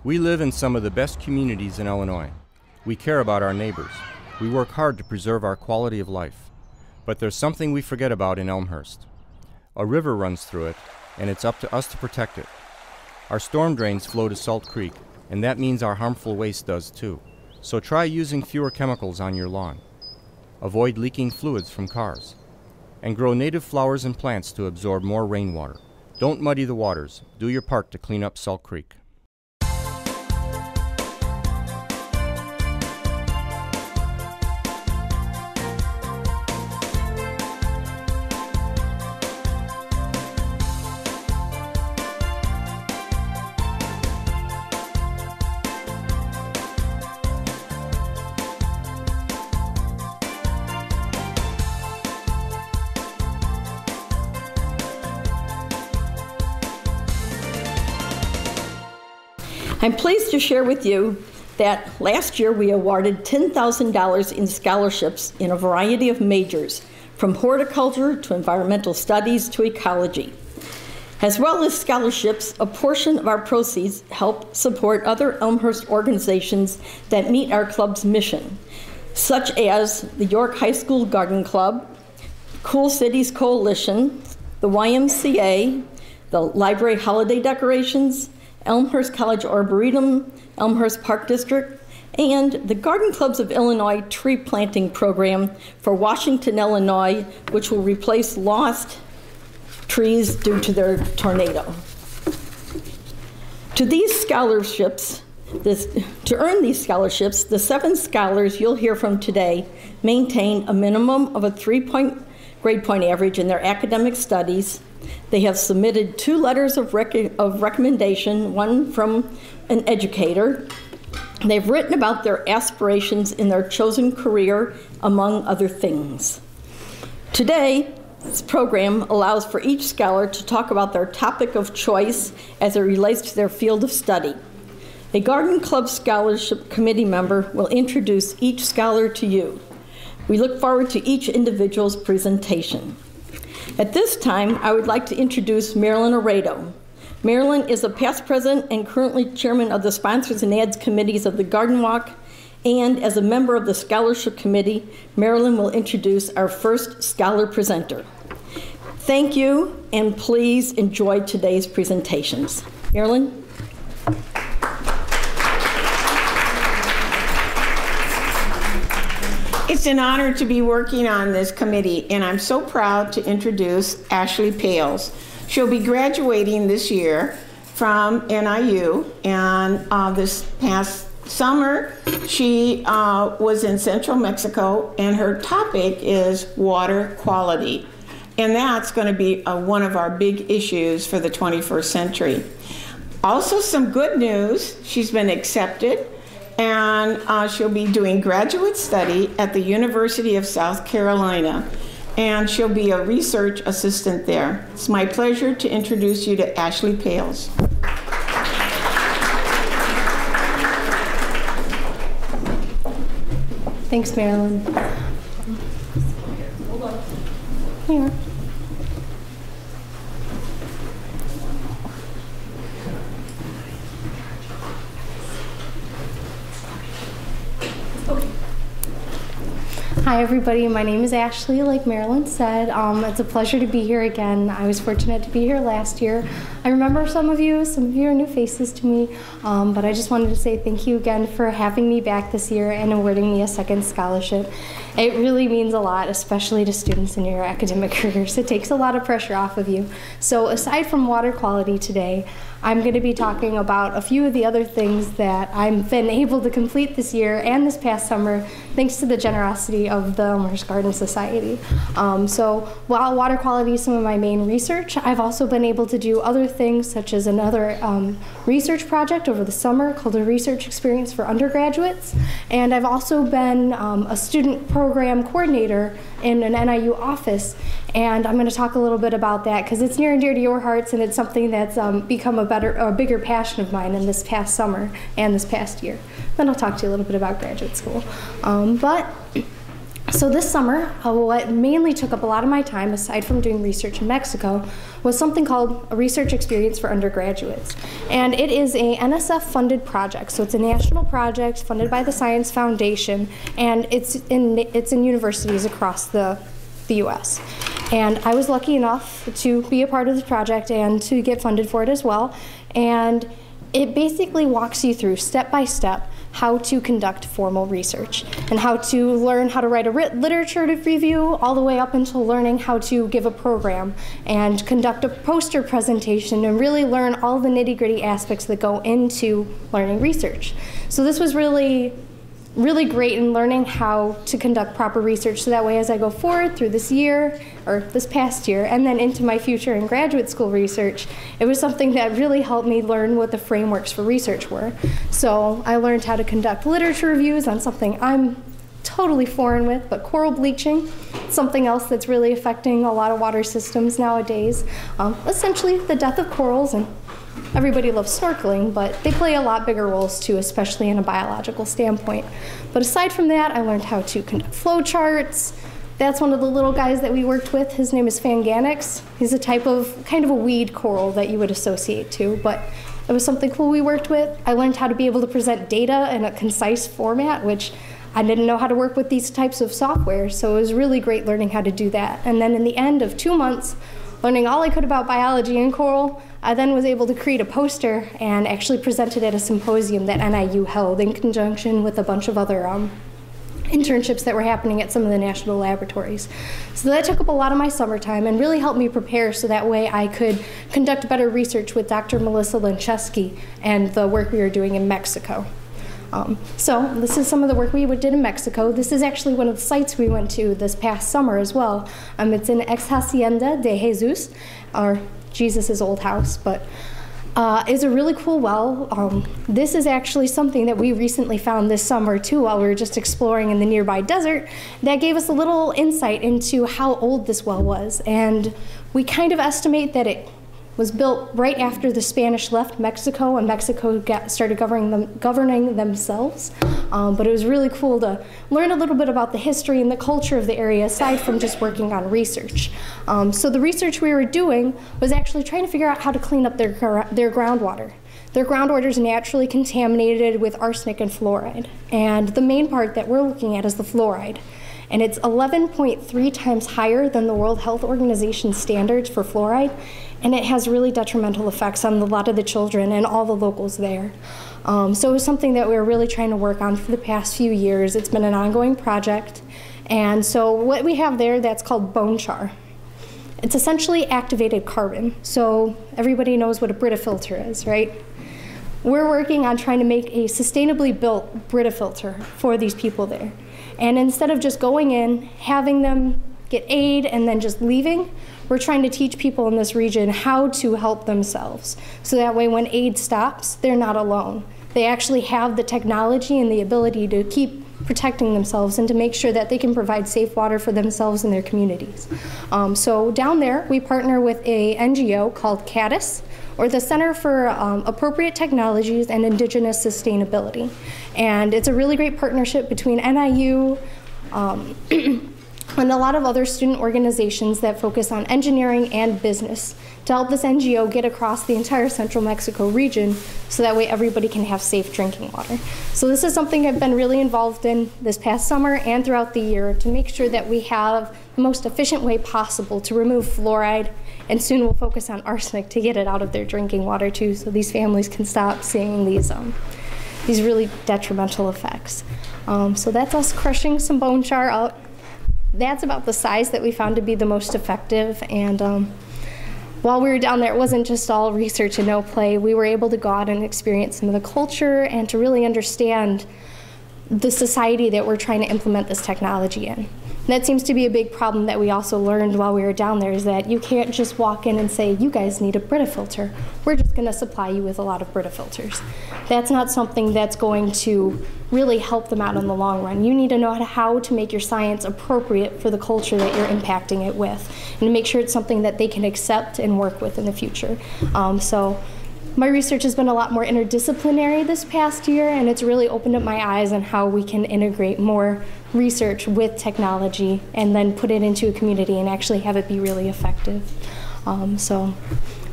We live in some of the best communities in Illinois. We care about our neighbors. We work hard to preserve our quality of life. But there's something we forget about in Elmhurst. A river runs through it, and it's up to us to protect it. Our storm drains flow to Salt Creek, and that means our harmful waste does too. So try using fewer chemicals on your lawn. Avoid leaking fluids from cars. And grow native flowers and plants to absorb more rainwater. Don't muddy the waters. Do your part to clean up Salt Creek. I'm pleased to share with you that last year we awarded $10,000 in scholarships in a variety of majors, from horticulture to environmental studies to ecology. As well as scholarships, a portion of our proceeds help support other Elmhurst organizations that meet our club's mission, such as the York High School Garden Club, Cool Cities Coalition, the YMCA, the Library Holiday Decorations, Elmhurst College Arboretum, Elmhurst Park District, and the Garden Clubs of Illinois tree planting program for Washington, Illinois, which will replace lost trees due to their tornado. To these scholarships, to earn these scholarships, the 7 scholars you'll hear from today maintain a minimum of a 3-point grade point average in their academic studies. They have submitted 2 letters of recommendation, one from an educator. They've written about their aspirations in their chosen career, among other things. Today, this program allows for each scholar to talk about their topic of choice as it relates to their field of study. A Garden Club Scholarship Committee member will introduce each scholar to you. We look forward to each individual's presentation. At this time, I would like to introduce Marilyn Aredo. Marilyn is a past president and currently chairman of the Sponsors and Ads Committees of the Garden Walk, and as a member of the Scholarship Committee, Marilyn will introduce our first scholar presenter. Thank you, and please enjoy today's presentations. Marilyn? It's an honor to be working on this committee, and I'm so proud to introduce Ashley Pales. She'll be graduating this year from NIU, and this past summer she was in central Mexico, and her topic is water quality. And that's going to be one of our big issues for the 21st century. Also, some good news, she's been accepted, and she'll be doing graduate study at the University of South Carolina, and she'll be a research assistant there. It's my pleasure to introduce you to Ashley Pales. Thanks, Marilyn. Hold on. Here. Hi everybody, my name is Ashley, like Marilyn said. It's a pleasure to be here again. I was fortunate to be here last year. I remember some of you are new faces to me, but I just wanted to say thank you again for having me back this year and awarding me a second scholarship. It really means a lot, especially to students in your academic careers. It takes a lot of pressure off of you. So aside from water quality today, I'm going to be talking about a few of the other things that I've been able to complete this year and this past summer thanks to the generosity of the Elmhurst Garden Society. So while water quality is some of my main research, I've also been able to do other things such as another research project over the summer called a research experience for undergraduates. And I've also been a student program coordinator in an NIU office. And I'm going to talk a little bit about that because it's near and dear to your hearts, and it's something that's become a bigger passion of mine in this past summer and this past year. Then I'll talk to you a little bit about graduate school. But So this summer, what mainly took up a lot of my time, aside from doing research in Mexico, was something called a research experience for undergraduates. And it is a NSF-funded project. So it's a national project funded by the Science Foundation, and it's in universities across the U.S. And I was lucky enough to be a part of the project and to get funded for it as well. And it basically walks you through, step by step, how to conduct formal research and how to learn how to write a literature review, all the way up until learning how to give a program and conduct a poster presentation and really learn all the nitty-gritty aspects that go into learning research. So this was really great in learning how to conduct proper research, so that way as I go forward through this year, or this past year, and then into my future in graduate school research, it was something that really helped me learn what the frameworks for research were. So I learned how to conduct literature reviews on something I'm totally foreign with, but coral bleaching, something else that's really affecting a lot of water systems nowadays. Essentially the death of corals, and everybody loves snorkeling, but they play a lot bigger roles too, especially in a biological standpoint. But aside from that, I learned how to conduct flow charts. That's one of the little guys that we worked with. His name is Fanganix. He's a type of, kind of a weed coral that you would associate to, but it was something cool we worked with. I learned how to be able to present data in a concise format, which I didn't know how to work with these types of software, so it was really great learning how to do that. And then in the end of 2 months, learning all I could about biology and coral, I then was able to create a poster and actually present it at a symposium that NIU held in conjunction with a bunch of other internships that were happening at some of the national laboratories. So that took up a lot of my summertime and really helped me prepare so that way I could conduct better research with Dr. Melissa Lincheski and the work we were doing in Mexico. So this is some of the work we did in Mexico. This is actually one of the sites we went to this past summer as well. It's in Ex Hacienda de Jesus, or Jesus' old house, but is a really cool well. This is actually something that we recently found this summer too while we were just exploring in the nearby desert that gave us a little insight into how old this well was. And we kind of estimate that it was built right after the Spanish left Mexico and Mexico started governing themselves. But it was really cool to learn a little bit about the history and the culture of the area aside from just working on research. So the research we were doing was actually trying to figure out how to clean up their groundwater. Their groundwater is naturally contaminated with arsenic and fluoride. And the main part that we're looking at is the fluoride. And it's 11.3 times higher than the World Health Organization standards for fluoride. And it has really detrimental effects on a lot of the children and all the locals there. So it was something that we were really trying to work on for the past few years. It's been an ongoing project. And so what we have there, that's called bone char. It's essentially activated carbon. So everybody knows what a Brita filter is, right? We're working on trying to make a sustainably built Brita filter for these people there. And instead of just going in, having them get aid and then just leaving, we're trying to teach people in this region how to help themselves. So that way when aid stops, they're not alone. They actually have the technology and the ability to keep protecting themselves and to make sure that they can provide safe water for themselves and their communities. So down there, we partner with a NGO called CADIS, or the Center for Appropriate Technologies and Indigenous Sustainability. And it's a really great partnership between NIU, and a lot of other student organizations that focus on engineering and business to help this NGO get across the entire central Mexico region so that way everybody can have safe drinking water. So this is something I've been really involved in this past summer and throughout the year to make sure that we have the most efficient way possible to remove fluoride, and soon we'll focus on arsenic to get it out of their drinking water too, so these families can stop seeing these really detrimental effects. So that's us crushing some bone char out. That's about the size that we found to be the most effective. And while we were down there, it wasn't just all research and no play. We were able to go out and experience some of the culture and to really understand the society that we're trying to implement this technology in. And that seems to be a big problem that we also learned while we were down there, is that you can't just walk in and say, you guys need a Brita filter. We're just going to supply you with a lot of Brita filters. That's not something that's going to really help them out in the long run. You need to know how to make your science appropriate for the culture that you're impacting it with, and to make sure it's something that they can accept and work with in the future. So My research has been a lot more interdisciplinary this past year, and it's really opened up my eyes on how we can integrate more research with technology and then put it into a community and actually have it be really effective. So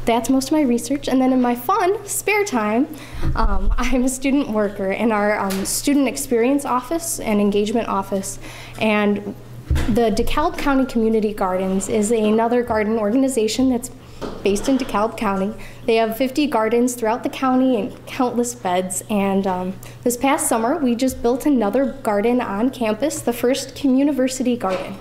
that's most of my research. And then in my fun, spare time, I'm a student worker in our student experience office and engagement office. And the DeKalb County Community Gardens is another garden organization that's based in DeKalb County. They have 50 gardens throughout the county and countless beds. And this past summer, we just built another garden on campus, the first communiversity garden.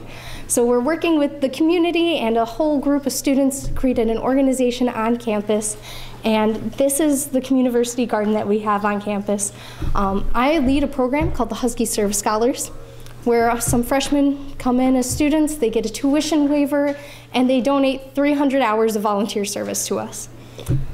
So we're working with the community and a whole group of students, created an organization on campus. And this is the communiversity garden that we have on campus. I lead a program called the Husky Serve Scholars, where some freshmen come in as students, they get a tuition waiver, and they donate 300 hours of volunteer service to us.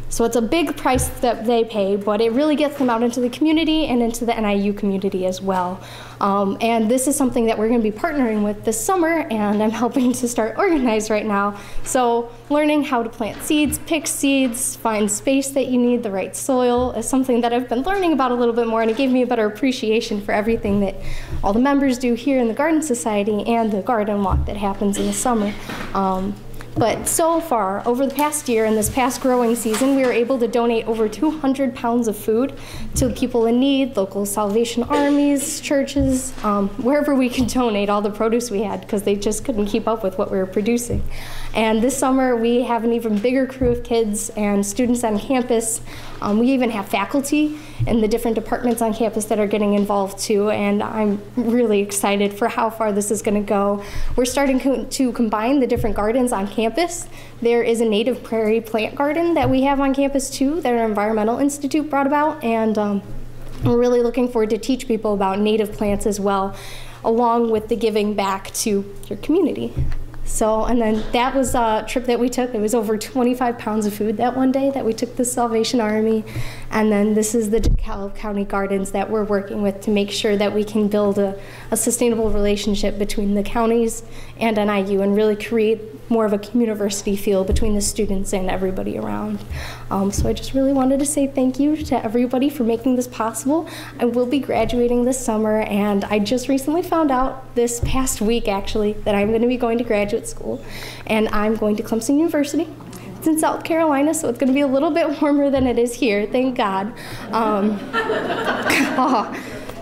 So it's a big price that they pay, but it really gets them out into the community and into the NIU community as well. And this is something that we're going to be partnering with this summer, and I'm helping to start organize right now. So learning how to plant seeds, pick seeds, find space that you need, the right soil, is something that I've been learning about a little bit more, and it gave me a better appreciation for everything that all the members do here in the Garden Society and the garden walk that happens in the summer. But so far, over the past year and this past growing season, we were able to donate over 200 pounds of food to people in need, local Salvation Armies, churches, wherever we could donate all the produce we had, because they just couldn't keep up with what we were producing. And this summer, we have an even bigger crew of kids and students on campus. We even have faculty in the different departments on campus that are getting involved too, and I'm really excited for how far this is going to go. We're starting to combine the different gardens on campus. There is a native prairie plant garden that we have on campus too that our Environmental Institute brought about, and we're really looking forward to teach people about native plants as well, along with the giving back to your community. So, and then that was a trip that we took. It was over 25 pounds of food that one day that we took the Salvation Army. And then this is the DeKalb County Gardens that we're working with to make sure that we can build a sustainable relationship between the counties and NIU and really create more of a community feel between the students and everybody around. So I just really wanted to say thank you to everybody for making this possible. I will be graduating this summer, and I just recently found out this past week actually that I'm going to be going to graduate school, and I'm going to Clemson University. It's in South Carolina, so it's going to be a little bit warmer than it is here, thank God.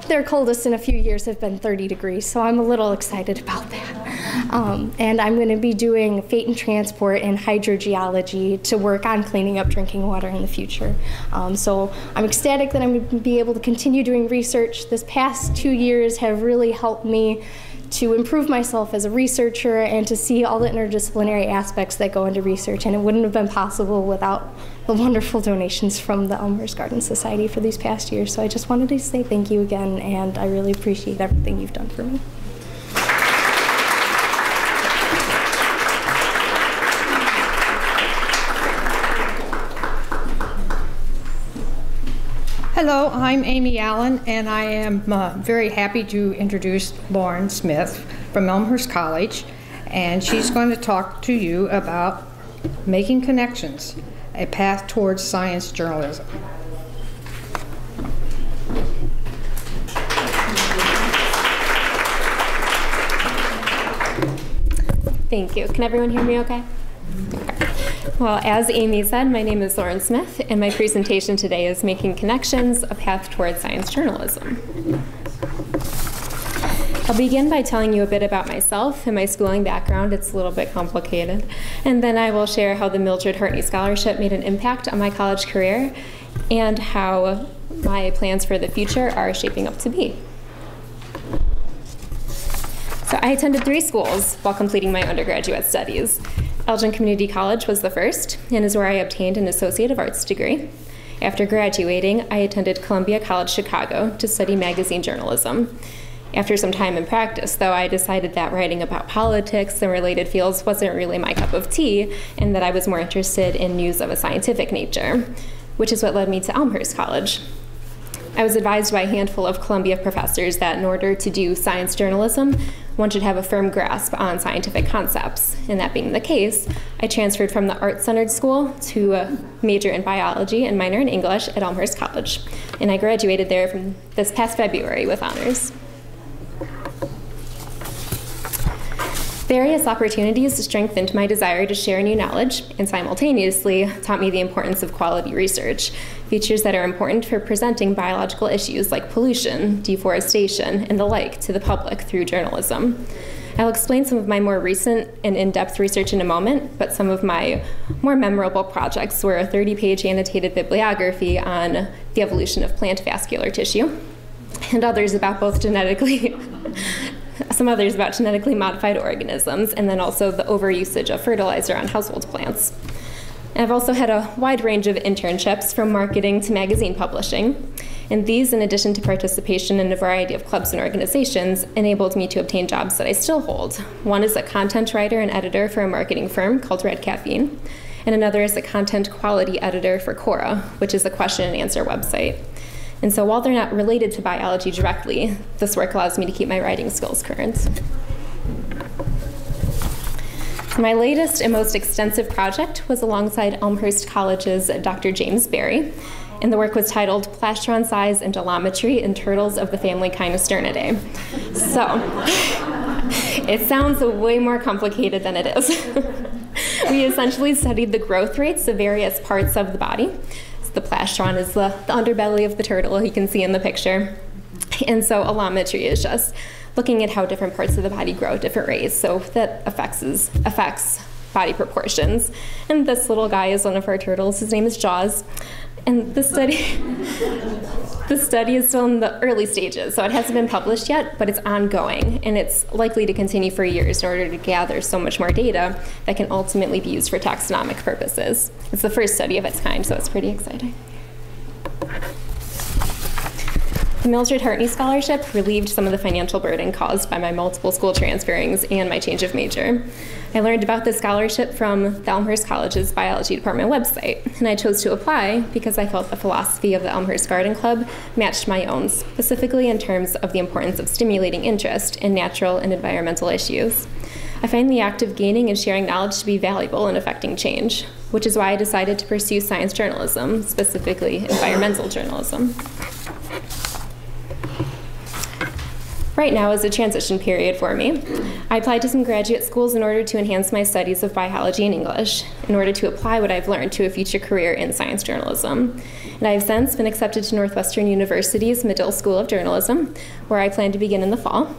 Their coldest in a few years have been 30 degrees, so I'm a little excited about that. And I'm going to be doing fate and transport and hydrogeology to work on cleaning up drinking water in the future. So I'm ecstatic that I'm going to be able to continue doing research. This past 2 years have really helped me to improve myself as a researcher and to see all the interdisciplinary aspects that go into research, and it wouldn't have been possible without the wonderful donations from the Elmhurst Garden Society for these past years. So I just wanted to say thank you again, and I really appreciate everything you've done for me. Hello, I'm Amy Allen, and I am very happy to introduce Lauren Smith from Elmhurst College, and she's going to talk to you about Making Connections, a path towards science journalism. Thank you. Can everyone hear me okay? Well, as Amy said, my name is Lauren Smith, and my presentation today is Making Connections, a Path Towards Science Journalism. I'll begin by telling you a bit about myself and my schooling background. It's a little bit complicated. And then I will share how the Mildred Hartney Scholarship made an impact on my college career and how my plans for the future are shaping up to be. So I attended 3 schools while completing my undergraduate studies. Elgin Community College was the first, and is where I obtained an Associate of Arts degree. After graduating, I attended Columbia College Chicago to study magazine journalism. After some time in practice, though, I decided that writing about politics and related fields wasn't really my cup of tea, and that I was more interested in news of a scientific nature, which is what led me to Elmhurst College. I was advised by a handful of Columbia professors that in order to do science journalism, one should have a firm grasp on scientific concepts. And that being the case, I transferred from the art-centered school to a major in biology and minor in English at Elmhurst College. And I graduated there from this past February with honors. Various opportunities strengthened my desire to share new knowledge and simultaneously taught me the importance of quality research, features that are important for presenting biological issues like pollution, deforestation, and the like to the public through journalism. I'll explain some of my more recent and in-depth research in a moment, but some of my more memorable projects were a 30-page annotated bibliography on the evolution of plant vascular tissue, and others about both genetically modified organisms, and then also the overusage of fertilizer on household plants. I've also had a wide range of internships from marketing to magazine publishing, and these, in addition to participation in a variety of clubs and organizations, enabled me to obtain jobs that I still hold. One is a content writer and editor for a marketing firm called Red Caffeine, and another is a content quality editor for Quora, which is a question and answer website. And so while they're not related to biology directly, this work allows me to keep my writing skills current. My latest and most extensive project was alongside Elmhurst College's Dr. James Berry, and the work was titled Plastron Size and Dolometry in Turtles of the family Kinosternidae. So, it sounds way more complicated than it is. We essentially studied the growth rates of various parts of the body. The plastron is the underbelly of the turtle you can see in the picture. And so allometry is just looking at how different parts of the body grow at different rates. So that affects body proportions. And this little guy is one of our turtles. His name is Jaws. And the study is still in the early stages, so it hasn't been published yet, but it's ongoing, and it's likely to continue for years in order to gather so much more data that can ultimately be used for taxonomic purposes. It's the first study of its kind, so it's pretty exciting. The Mildred Hartney Scholarship relieved some of the financial burden caused by my multiple school transferings and my change of major. I learned about this scholarship from the Elmhurst College's biology department website, and I chose to apply because I felt the philosophy of the Elmhurst Garden Club matched my own, specifically in terms of the importance of stimulating interest in natural and environmental issues. I find the act of gaining and sharing knowledge to be valuable in affecting change, which is why I decided to pursue science journalism, specifically environmental journalism. Right now is a transition period for me. I applied to some graduate schools in order to enhance my studies of biology and English, in order to apply what I've learned to a future career in science journalism. And I have since been accepted to Northwestern University's Medill School of Journalism, where I plan to begin in the fall.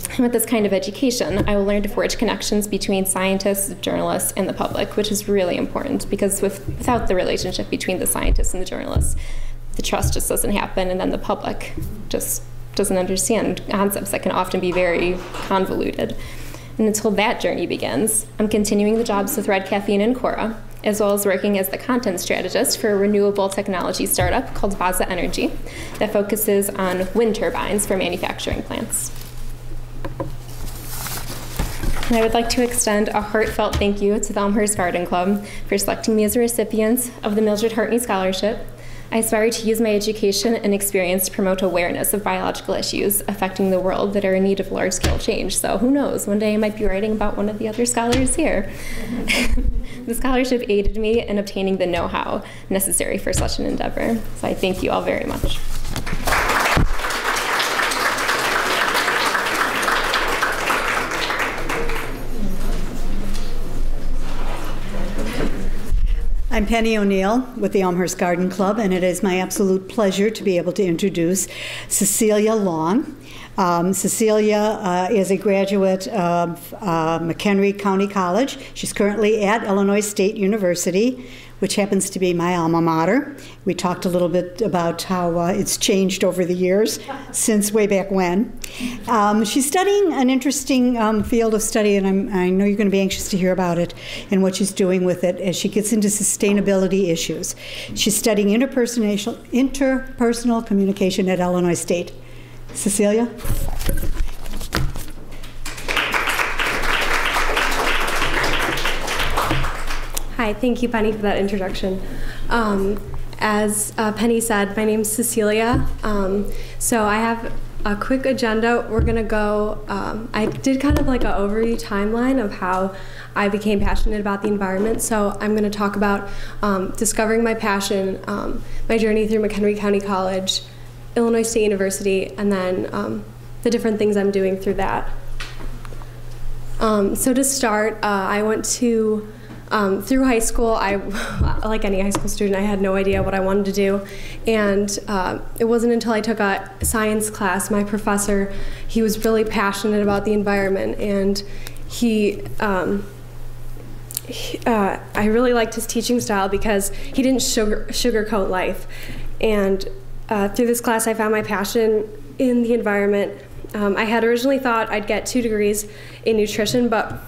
And with this kind of education, I will learn to forge connections between scientists, journalists, and the public, which is really important, because without the relationship between the scientists and the journalists, the trust just doesn't happen, and then the public just doesn't understand concepts that can often be very convoluted. And until that journey begins, I'm continuing the jobs with Red Caffeine and Quora, as well as working as the content strategist for a renewable technology startup called Vaza Energy that focuses on wind turbines for manufacturing plants. And I would like to extend a heartfelt thank you to the Elmhurst Garden Club for selecting me as a recipient of the Mildred Hartney Scholarship. I aspire to use my education and experience to promote awareness of biological issues affecting the world that are in need of large-scale change. So who knows, one day I might be writing about one of the other scholars here. The scholarship aided me in obtaining the know-how necessary for such an endeavor. So I thank you all very much. I'm Penny O'Neill with the Elmhurst Garden Club, and it is my absolute pleasure to be able to introduce Cecilia Long. Cecilia is a graduate of McHenry County College. She's currently at Illinois State University, which happens to be my alma mater. We talked a little bit about how it's changed over the years since way back when. She's studying an interesting field of study, and I know you're going to be anxious to hear about it and what she's doing with it as she gets into sustainability issues. She's studying interpersonal communication at Illinois State. Cecilia? Hi, thank you, Penny, for that introduction. As Penny said, my name's Cecilia. So I have a quick agenda. We're gonna go, I did kind of like an overview timeline of how I became passionate about the environment. So I'm gonna talk about discovering my passion, my journey through McHenry County College, Illinois State University, and then the different things I'm doing through that. So to start, I went to, through high school, like any high school student, I had no idea what I wanted to do. And it wasn't until I took a science class, my professor, he was really passionate about the environment. And I really liked his teaching style because he didn't sugarcoat life. And through this class, I found my passion in the environment. I had originally thought I'd get 2 degrees in nutrition, but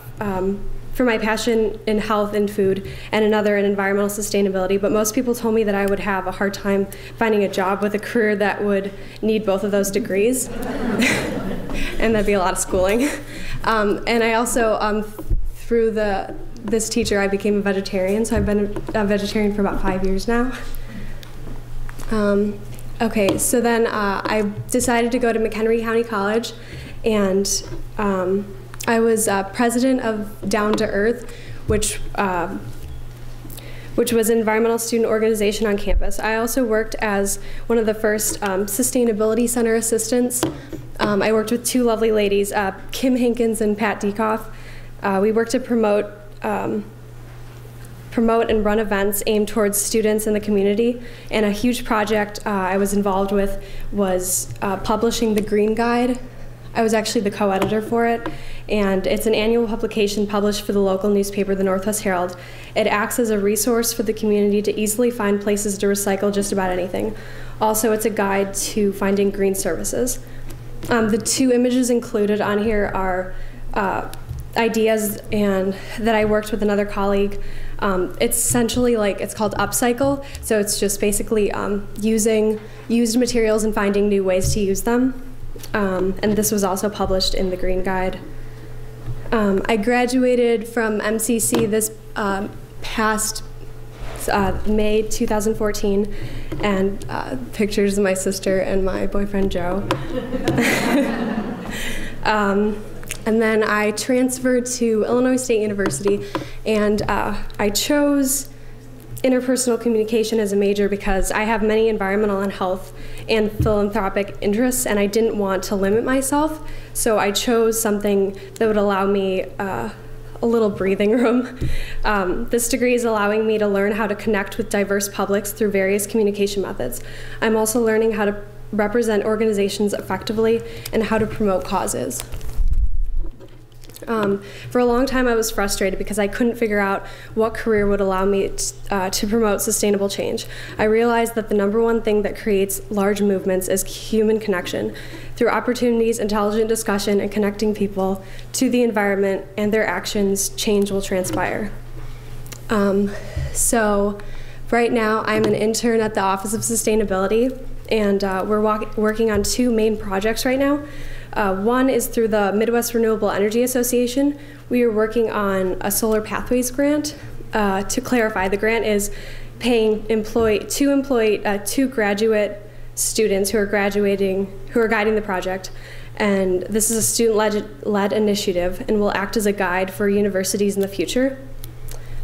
for my passion in health and food, and another in environmental sustainability. But most people told me that I would have a hard time finding a job with a career that would need both of those degrees. And that'd be a lot of schooling. And I also, through this teacher, I became a vegetarian. So I've been a vegetarian for about 5 years now. Okay, so then I decided to go to McHenry County College, and I was president of Down to Earth, which was an environmental student organization on campus. I also worked as one of the first Sustainability Center assistants. I worked with 2 lovely ladies, Kim Hankins and Pat Dekoff. We worked to promote and run events aimed towards students in the community. And a huge project I was involved with was publishing the Green Guide. I was actually the co-editor for it, and it's an annual publication published for the local newspaper, the Northwest Herald. It acts as a resource for the community to easily find places to recycle just about anything. Also, it's a guide to finding green services. The 2 images included on here are ideas that I worked with another colleague. It's essentially it's called upcycle, so it's just basically using used materials and finding new ways to use them. And this was also published in the Green Guide. I graduated from MCC this past May 2014, and pictures of my sister and my boyfriend Joe. And then I transferred to Illinois State University, and I chose interpersonal communication as a major because I have many environmental and health and philanthropic interests, and I didn't want to limit myself. So I chose something that would allow me a little breathing room. This degree is allowing me to learn how to connect with diverse publics through various communication methods. I'm also learning how to represent organizations effectively and how to promote causes. For a long time I was frustrated because I couldn't figure out what career would allow me to promote sustainable change. I realized that the #1 thing that creates large movements is human connection. Through opportunities, intelligent discussion, and connecting people to the environment and their actions, change will transpire. So right now I'm an intern at the Office of Sustainability, and we're working on 2 main projects right now. One is through the Midwest Renewable Energy Association. We are working on a Solar Pathways grant. To clarify, the grant is paying 2 graduate students who are graduating, who are guiding the project. And this is a student-led initiative and will act as a guide for universities in the future.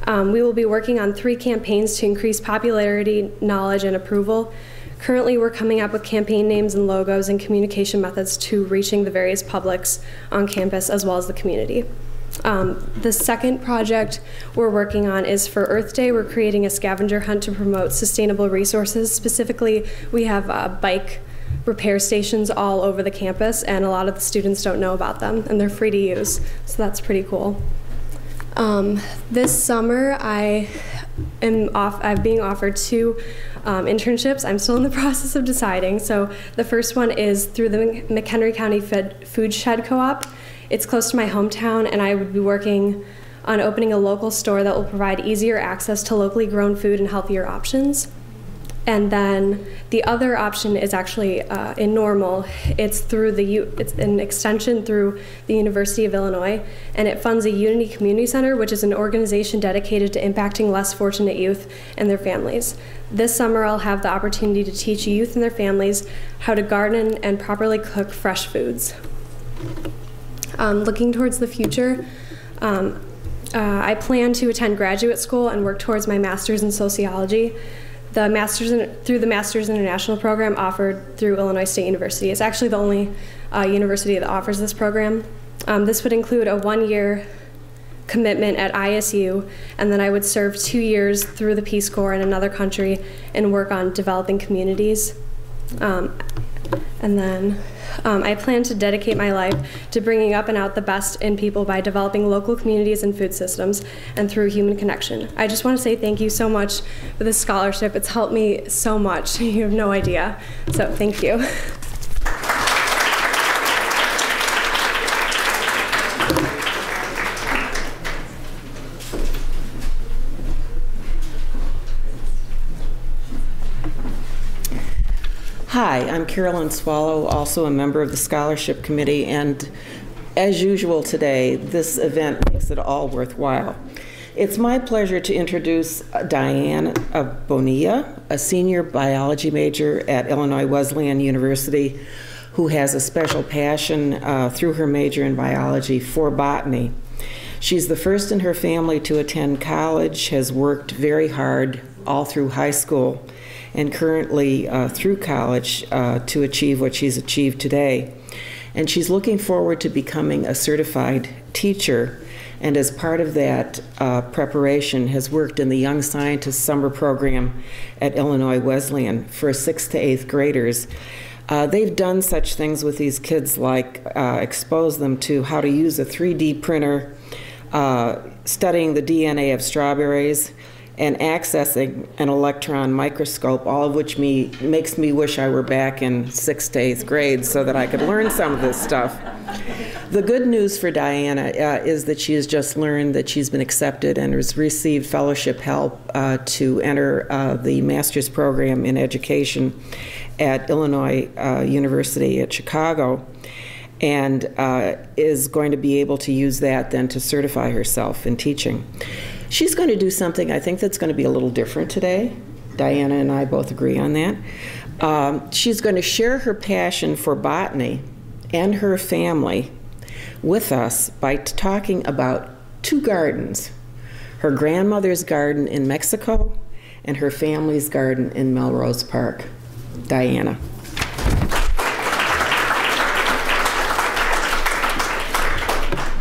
We will be working on 3 campaigns to increase popularity, knowledge, and approval. Currently, we're coming up with campaign names and logos and communication methods to reaching the various publics on campus as well as the community. The second project we're working on is for Earth Day. We're creating a scavenger hunt to promote sustainable resources. Specifically, we have bike repair stations all over the campus, and a lot of the students don't know about them, and they're free to use, so that's pretty cool. This summer, I'm being offered 2 internships. I'm still in the process of deciding. So the first one is through the McHenry County Food Shed Co-op. It's close to my hometown, and I would be working on opening a local store that will provide easier access to locally grown food and healthier options. And then the other option is actually in Normal. It's an extension through the University of Illinois, and it funds a Unity Community Center, which is an organization dedicated to impacting less fortunate youth and their families. This summer, I'll have the opportunity to teach youth and their families how to garden and properly cook fresh foods. Looking towards the future, I plan to attend graduate school and work towards my master's in sociology. Through the Master's International program offered through Illinois State University. It's actually the only university that offers this program. This would include a 1-year commitment at ISU, and then I would serve 2 years through the Peace Corps in another country and work on developing communities. And then I plan to dedicate my life to bringing up and out the best in people by developing local communities and food systems and through human connection. I just want to say thank you so much for this scholarship. It's helped me so much. You have no idea. So thank you. Hi, I'm Carolyn Swallow, also a member of the Scholarship Committee, and as usual today, this event makes it all worthwhile. It's my pleasure to introduce Diane Bonilla, a senior biology major at Illinois Wesleyan University, who has a special passion through her major in biology for botany. She's the first in her family to attend college, has worked very hard all through high school, and currently through college to achieve what she's achieved today. And she's looking forward to becoming a certified teacher, and as part of that preparation has worked in the Young Scientist Summer Program at Illinois Wesleyan for 6th to 8th graders. They've done such things with these kids like expose them to how to use a 3D printer, studying the DNA of strawberries, and accessing an electron microscope, all of which makes me wish I were back in 6th to 8th grade so that I could learn some of this stuff. The good news for Diana is that she has just learned that she's been accepted and has received fellowship help to enter the master's program in education at Illinois University at Chicago, and is going to be able to use that then to certify herself in teaching. She's going to do something I think that's going to be a little different today. Diana and I both agree on that. She's going to share her passion for botany and her family with us by talking about 2 gardens, her grandmother's garden in Mexico and her family's garden in Melrose Park. Diana.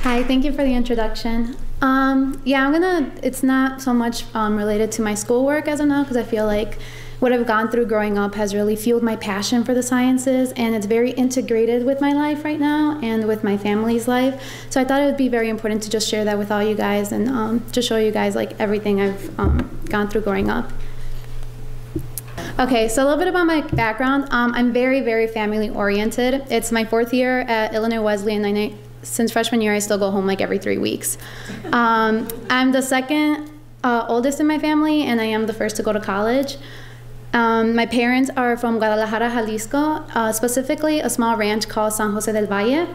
Hi, thank you for the introduction. It's not so much related to my schoolwork as of now, because I feel like what I've gone through growing up has really fueled my passion for the sciences, and it's very integrated with my life right now and with my family's life. So I thought it would be very important to just share that with all you guys and just show you guys like everything I've gone through growing up. Okay, so a little bit about my background. I'm very, very family oriented. It's my 4th year at Illinois Wesleyan. Since freshman year, I still go home like every 3 weeks. I'm the 2nd oldest in my family, and I am the first to go to college. My parents are from Guadalajara, Jalisco, specifically a small ranch called San Jose del Valle.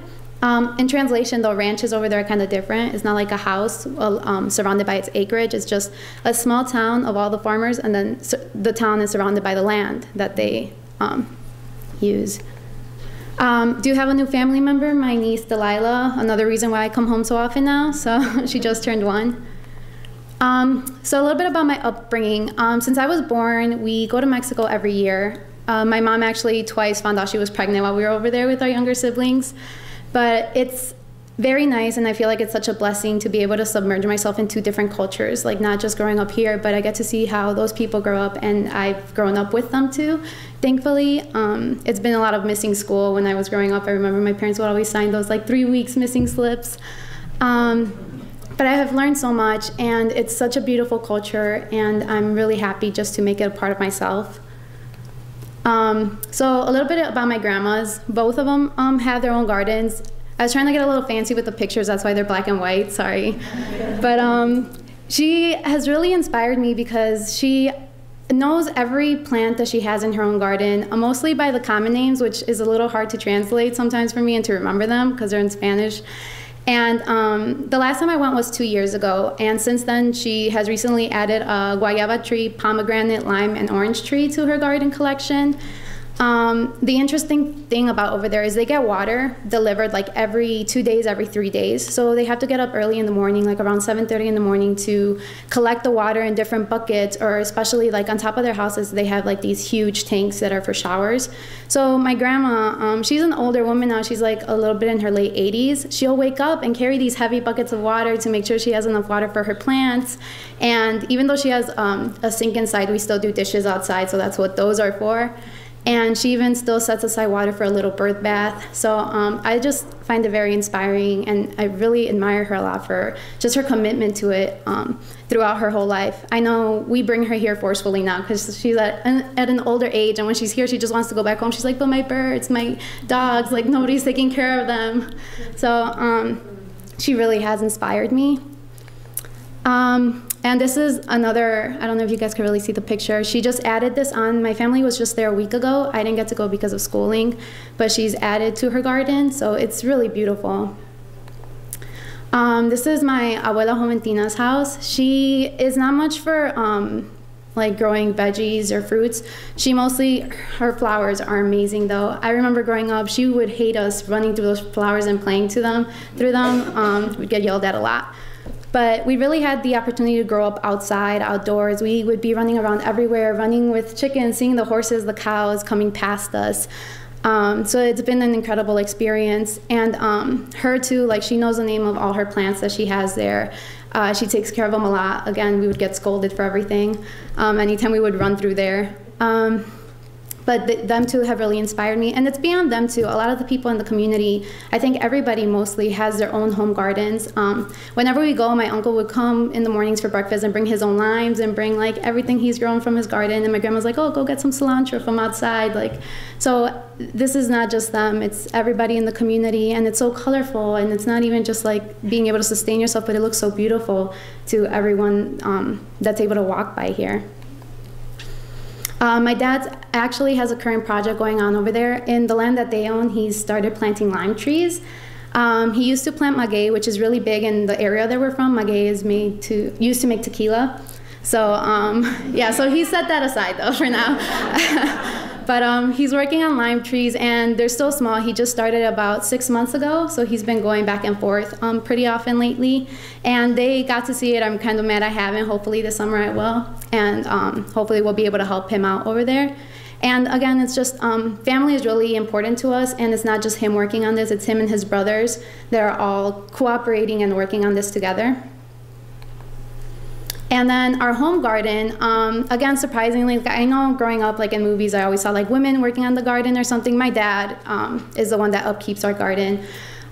In translation, though, ranches over there are kind of different. It's not like a house surrounded by its acreage. It's just a small town of all the farmers, and then the town is surrounded by the land that they use. Do have a new family member, my niece Delilah, another reason why I come home so often now, so she just turned 1. So a little bit about my upbringing. Since I was born, we go to Mexico every year. My mom actually twice found out she was pregnant while we were over there with our younger siblings, but it's very nice, and I feel like it's such a blessing to be able to submerge myself in 2 different cultures, like not just growing up here, but I get to see how those people grow up, and I've grown up with them too, thankfully. It's been a lot of missing school when I was growing up. I remember my parents would always sign those like 3 weeks missing slips. But I have learned so much, and it's such a beautiful culture, and I'm really happy just to make it a part of myself. So a little bit about my grandmas. Both of them have their own gardens. I was trying to get a little fancy with the pictures, that's why they're black and white, sorry. But she has really inspired me because she knows every plant that she has in her own garden, mostly by the common names, which is a little hard to translate sometimes for me and to remember them because they're in Spanish. And the last time I went was 2 years ago, and since then she has recently added a guayaba tree, pomegranate, lime, and orange tree to her garden collection. The interesting thing about over there is they get water delivered like every 2 days, every 3 days. So they have to get up early in the morning, like around 7:30 in the morning, to collect the water in different buckets, or especially like on top of their houses, they have like these huge tanks that are for showers. So my grandma, she's an older woman now. She's like a little bit in her late 80s. She'll wake up and carry these heavy buckets of water to make sure she has enough water for her plants. And even though she has a sink inside, we still do dishes outside, so that's what those are for. And she even still sets aside water for a little birth bath. So I just find it very inspiring, and I really admire her a lot for just her commitment to it throughout her whole life. I know we bring her here forcefully now because she's at an older age, and when she's here, she just wants to go back home. She's like, but my birds, my dogs, like nobody's taking care of them. So she really has inspired me. And this is another, I don't know if you guys can really see the picture. She just added this on. My family was just there a week ago. I didn't get to go because of schooling, but she's added to her garden, so it's really beautiful. This is my abuela Joventina's house. She is not much for like growing veggies or fruits. Her flowers are amazing though. I remember growing up, she would hate us running through those flowers and playing through them. We'd get yelled at a lot. But we really had the opportunity to grow up outside, outdoors. We would be running around everywhere, running with chickens, seeing the horses, the cows coming past us. So it's been an incredible experience. And her too, like she knows the name of all her plants that she has there. She takes care of them a lot. Again, we would get scolded for everything anytime we would run through there. But them two have really inspired me, and it's beyond them too. A lot of the people in the community, I think everybody mostly has their own home gardens. Whenever we go, my uncle would come in the mornings for breakfast and bring his own limes and bring like everything he's grown from his garden. And my grandma's like, oh, go get some cilantro from outside. Like, so this is not just them, it's everybody in the community, and it's so colorful, and it's not even just like being able to sustain yourself, but it looks so beautiful to everyone that's able to walk by here. My dad actually has a current project going on over there. In the land that they own, he's started planting lime trees. He used to plant maguey, which is really big in the area that we're from. Maguey is used to make tequila. So yeah, so he set that aside though for now. But he's working on lime trees, and they're still small. He just started about 6 months ago, so he's been going back and forth pretty often lately. And they got to see it. I'm kind of mad I haven't. Hopefully this summer I will. And hopefully we'll be able to help him out over there. And again, it's just family is really important to us, and it's not just him working on this. It's him and his brothers that are all cooperating and working on this together. And then our home garden, again, surprisingly, I know growing up, like in movies, I always saw like women working on the garden or something. My dad is the one that upkeeps our garden.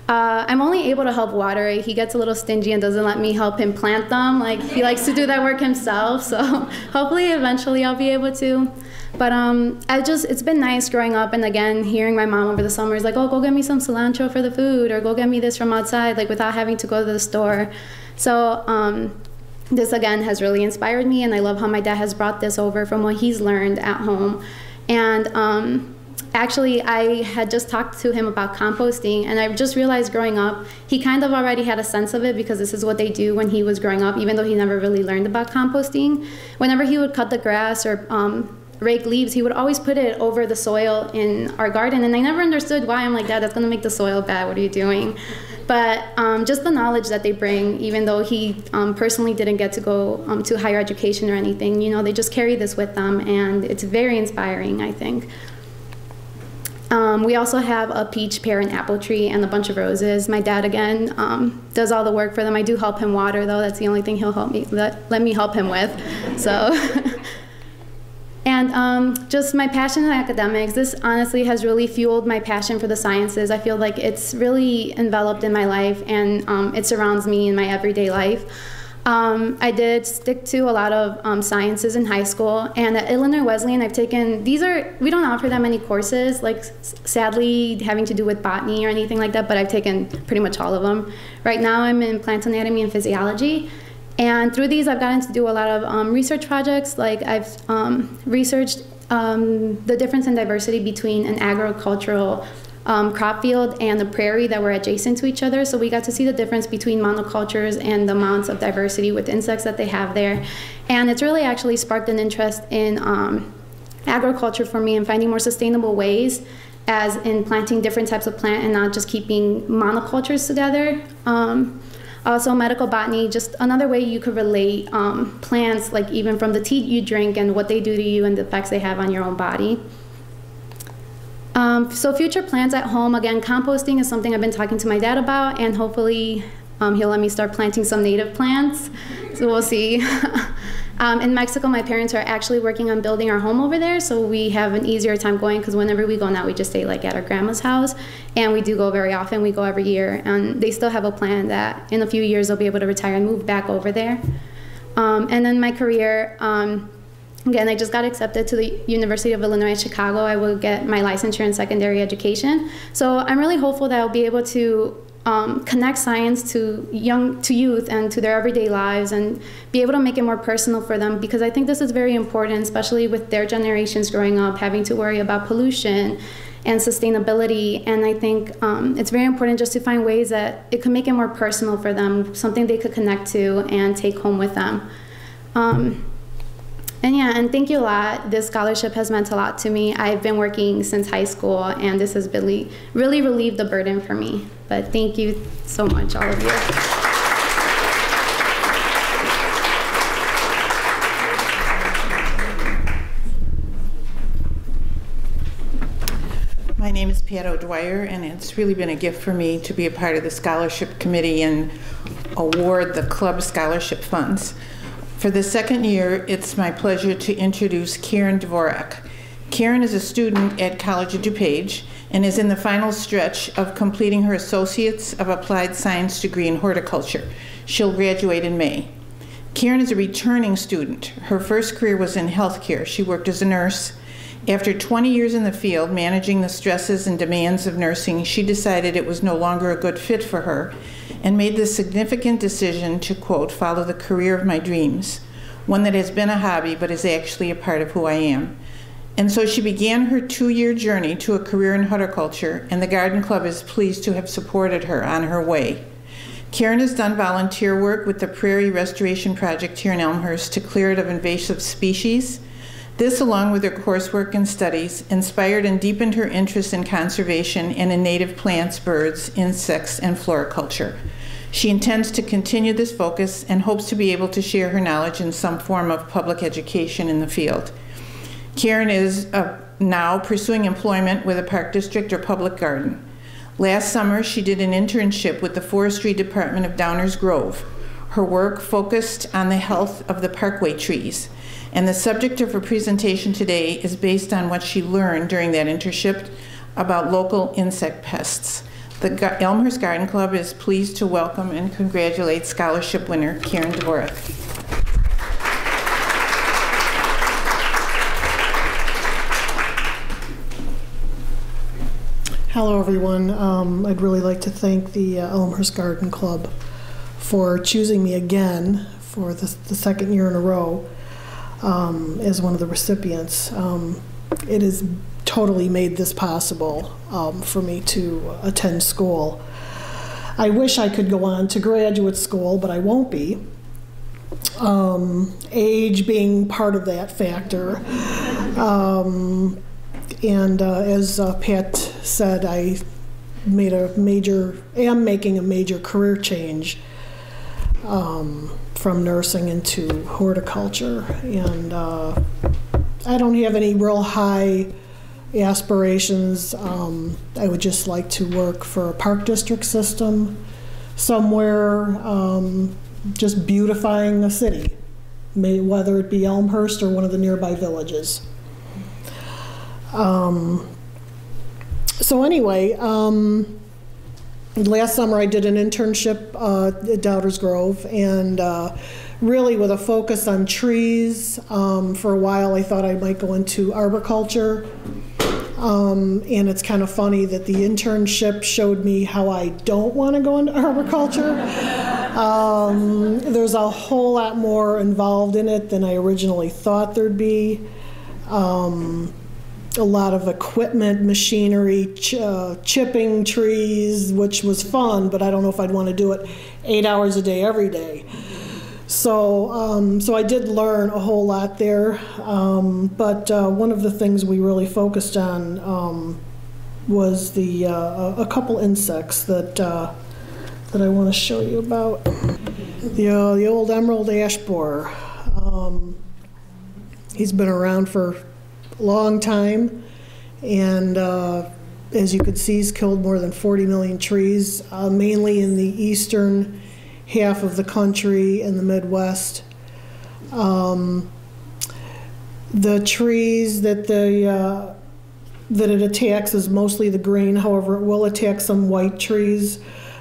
I'm only able to help water it. He gets a little stingy and doesn't let me help him plant them. Like he likes to do that work himself. So hopefully eventually I'll be able to. But it's been nice growing up, and again, hearing my mom over the summers like, oh, go get me some cilantro for the food, or go get me this from outside, like without having to go to the store. So this again has really inspired me, and I love how my dad has brought this over from what he's learned at home. And actually, I had just talked to him about composting, and I just realized growing up, he kind of already had a sense of it because this is what they do when he was growing up, even though he never really learned about composting. Whenever he would cut the grass or rake leaves, he would always put it over the soil in our garden, and I never understood why. I'm like, Dad, that's gonna make the soil bad, what are you doing? But just the knowledge that they bring, even though he personally didn't get to go to higher education or anything, you know, they just carry this with them, and it's very inspiring, I think. We also have a peach, pear, and apple tree and a bunch of roses. My dad, again, does all the work for them. I do help him water, though. That's the only thing he'll let me help him with. So. And just my passion in academics, this honestly has really fueled my passion for the sciences. I feel like it's really enveloped in my life, and it surrounds me in my everyday life. I did stick to a lot of sciences in high school, and at Illinois Wesleyan I've taken, we don't offer that many courses, like sadly having to do with botany or anything like that, but I've taken pretty much all of them. Right now I'm in plant anatomy and physiology. And through these, I've gotten to do a lot of research projects. Like I've researched the difference in diversity between an agricultural crop field and the prairie that were adjacent to each other. So we got to see the difference between monocultures and the amounts of diversity with insects that they have there. And it's really actually sparked an interest in agriculture for me and finding more sustainable ways, as in planting different types of plant and not just keeping monocultures together. Also medical botany, just another way you could relate plants, like even from the tea you drink and what they do to you and the effects they have on your own body. So future plans at home, again, composting is something I've been talking to my dad about, and hopefully he'll let me start planting some native plants. So we'll see. In Mexico, my parents are actually working on building our home over there, so we have an easier time going, because whenever we go now, we just stay like at our grandma's house, and we do go very often. We go every year, and they still have a plan that in a few years they'll be able to retire and move back over there. And then my career, again, I just got accepted to the University of Illinois at Chicago. I will get my licensure in secondary education. So I'm really hopeful that I'll be able to connect science to youth and to their everyday lives, and be able to make it more personal for them, because I think this is very important, especially with their generations growing up having to worry about pollution and sustainability. And I think it's very important just to find ways that it can make it more personal for them, something they could connect to and take home with them. And yeah, and thank you a lot. This scholarship has meant a lot to me. I've been working since high school, and this has really relieved the burden for me. But thank you so much, all of you. My name is Pat O'Dwyer, and it's really been a gift for me to be a part of the scholarship committee and award the club scholarship funds. For the second year, it's my pleasure to introduce Karen Dvorak. Karen is a student at College of DuPage and is in the final stretch of completing her Associates of Applied Science degree in horticulture. She'll graduate in May. Karen is a returning student. Her first career was in healthcare. She worked as a nurse. After 20 years in the field, managing the stresses and demands of nursing, she decided it was no longer a good fit for her and made the significant decision to, quote, follow the career of my dreams, one that has been a hobby but is actually a part of who I am. And so she began her 2-year journey to a career in horticulture, and the Garden Club is pleased to have supported her on her way. Karen has done volunteer work with the Prairie Restoration Project here in Elmhurst to clear it of invasive species. This, along with her coursework and studies, inspired and deepened her interest in conservation and in native plants, birds, insects, and floriculture. She intends to continue this focus and hopes to be able to share her knowledge in some form of public education in the field. Karen is now pursuing employment with a park district or public garden. Last summer, she did an internship with the Forestry Department of Downers Grove. Her work focused on the health of the parkway trees, and the subject of her presentation today is based on what she learned during that internship about local insect pests. The Elmhurst Garden Club is pleased to welcome and congratulate scholarship winner Karen Dvorak. Hello, everyone. I'd really like to thank the Elmhurst Garden Club for choosing me again for the second year in a row as one of the recipients. It has totally made this possible for me to attend school. I wish I could go on to graduate school, but I won't be. Age being part of that factor. And as Pat said, I am making a major career change from nursing into horticulture. And I don't have any real high aspirations. I would just like to work for a park district system somewhere, just beautifying a city, whether it be Elmhurst or one of the nearby villages. So anyway, last summer I did an internship at Downers Grove, and really with a focus on trees. For a while I thought I might go into arboriculture, and it's kind of funny that the internship showed me how I don't want to go into arboriculture. There's a whole lot more involved in it than I originally thought there'd be. A lot of equipment, machinery, chipping trees, which was fun, but I don't know if I'd want to do it 8 hours a day every day. So, so I did learn a whole lot there, but one of the things we really focused on was a couple insects that I want to show you about. The old emerald ash borer. He's been around for a long time, and as you can see, he's killed more than 40 million trees, mainly in the eastern half of the country and the Midwest. The trees that it attacks is mostly the green. However, it will attack some white trees.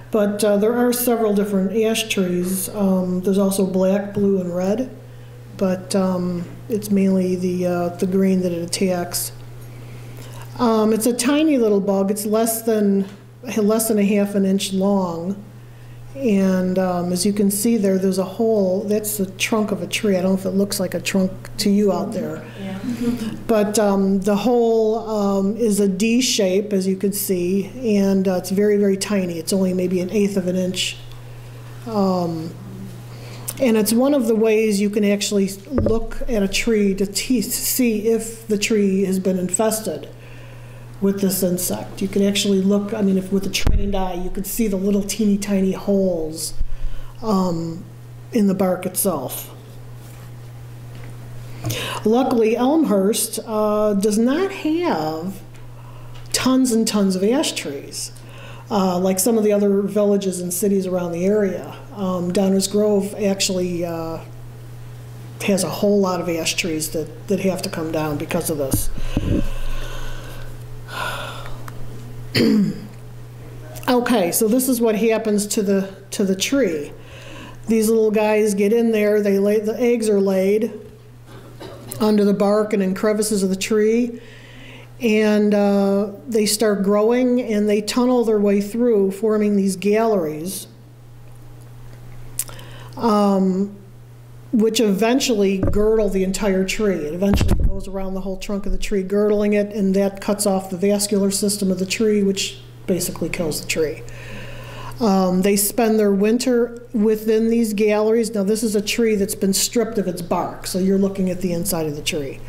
But there are several different ash trees. There's also black, blue, and red. But it's mainly the green that it attacks. It's a tiny little bug. It's less than a half an inch long. And as you can see there's a hole. That's the trunk of a tree. I don't know if it looks like a trunk to you out there. Yeah. But the hole is a D shape, as you can see, and it's very, very tiny. It's only maybe 1/8 of an inch. And it's one of the ways you can actually look at a tree to see if the tree has been infested with this insect. You can actually look, I mean, if with a trained eye, you can see the little teeny tiny holes in the bark itself. Luckily, Elmhurst does not have tons and tons of ash trees, like some of the other villages and cities around the area. Downers Grove actually has a whole lot of ash trees that have to come down because of this. Okay, so this is what happens to the tree. These little guys get in there. The eggs are laid under the bark and in crevices of the tree, and they start growing, and they tunnel their way through, forming these galleries, which eventually girdle the entire tree. It eventually goes around the whole trunk of the tree, girdling it, and that cuts off the vascular system of the tree, which basically kills the tree. They spend their winter within these galleries. Now, this is a tree that's been stripped of its bark, so you're looking at the inside of the tree.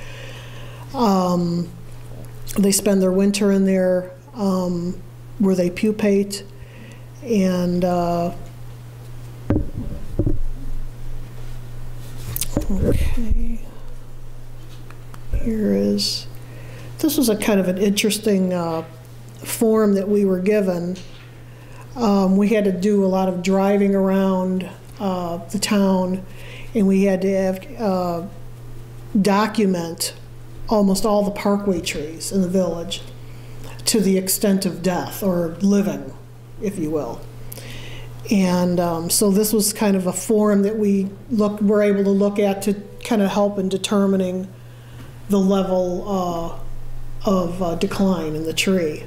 They spend their winter in there where they pupate, and okay, this was a kind of an interesting form that we were given. We had to do a lot of driving around the town, and we had to have, document almost all the parkway trees in the village to the extent of death or living, if you will. And so this was kind of a form that we were able to look at to kind of help in determining the level of decline in the tree.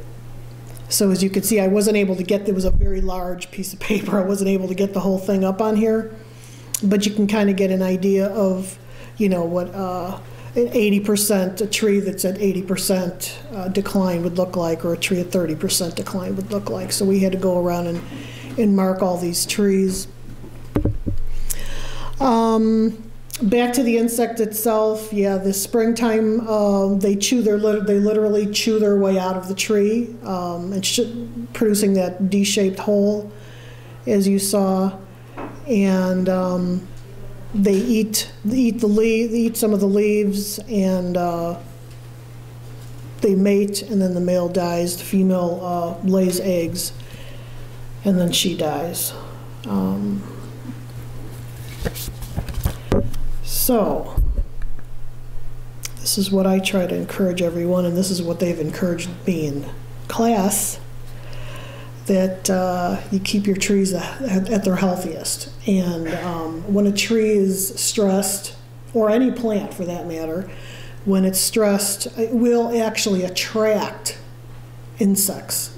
So as you can see, I wasn't able to there was a very large piece of paper. I wasn't able to get the whole thing up on here, but you can kind of get an idea of, you know, what an 80%, a tree that's at 80% decline would look like, or a tree at 30% decline would look like. So we had to go around and mark all these trees. Back to the insect itself, yeah, the springtime, they literally chew their way out of the tree, and producing that D-shaped hole, as you saw, and they eat some of the leaves, and they mate, and then the male dies. The female lays eggs, and then she dies. So, this is what I try to encourage everyone, and this is what they've encouraged me in class, that you keep your trees at their healthiest. And when a tree is stressed, or any plant for that matter, when it's stressed, it will actually attract insects.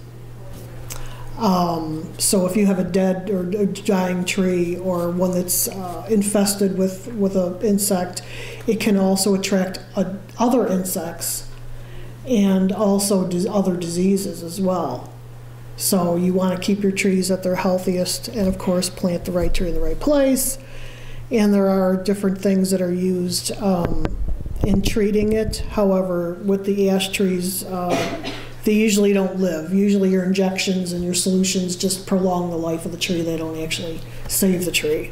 So if you have a dead or a dying tree or one that's infested with an insect, it can also attract other insects and also other diseases as well. So you want to keep your trees at their healthiest, and of course plant the right tree in the right place. And there are different things that are used in treating it. However, with the ash trees, they usually don't live. Usually your injections and your solutions just prolong the life of the tree. They don't actually save the tree.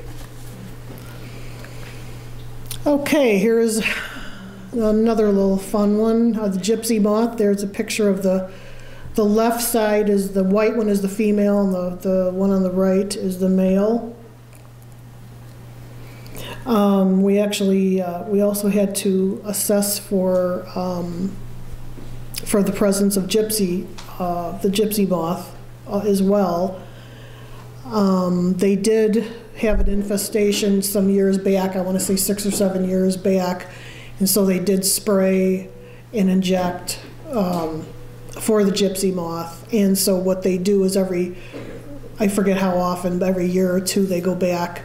Okay, here's another little fun one, the gypsy moth. There's a picture of the left side is the white one is the female, and the one on the right is the male. We also had to assess for the presence of the gypsy moth as well. They did have an infestation some years back, I want to say 6 or 7 years back, and so they did spray and inject for the gypsy moth. And so what they do is I forget how often, but every year or two they go back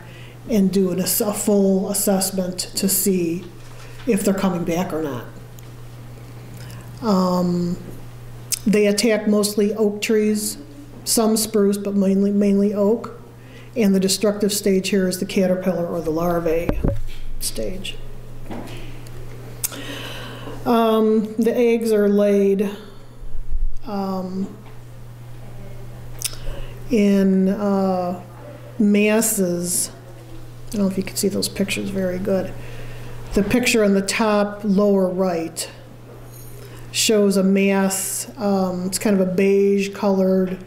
and do a full assessment to see if they're coming back or not. They attack mostly oak trees, some spruce, but mainly oak. And the destructive stage here is the caterpillar or the larvae stage. The eggs are laid in masses. I don't know if you can see those pictures very good. The picture on the top lower right shows a mass. It's kind of a beige colored,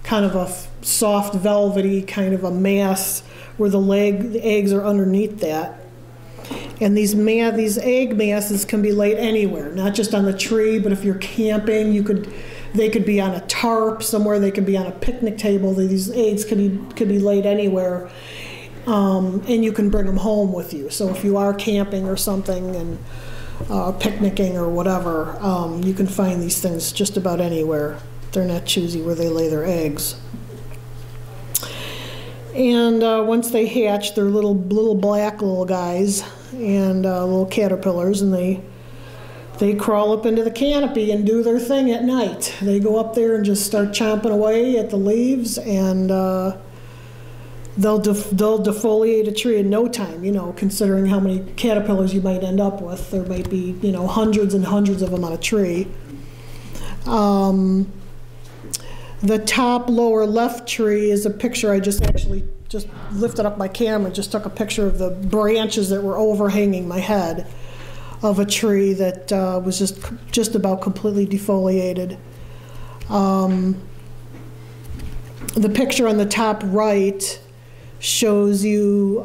kind of a soft velvety kind of a mass where the eggs are underneath that. And these egg masses can be laid anywhere, not just on the tree, but if you're camping, they could be on a tarp somewhere, they could be on a picnic table. These eggs could be laid anywhere, and you can bring them home with you. So if you are camping or something and picnicking or whatever, you can find these things just about anywhere. They're not choosy where they lay their eggs. And once they hatch, they're little black little guys and little caterpillars, and they crawl up into the canopy and do their thing at night. They go up there and just start chomping away at the leaves, and they'll defoliate a tree in no time, considering how many caterpillars you might end up with. There might be, hundreds and hundreds of them on a tree. The top lower left tree is a picture. I just lifted up my camera and just took a picture of the branches that were overhanging my head of a tree that was just about completely defoliated. The picture on the top right shows you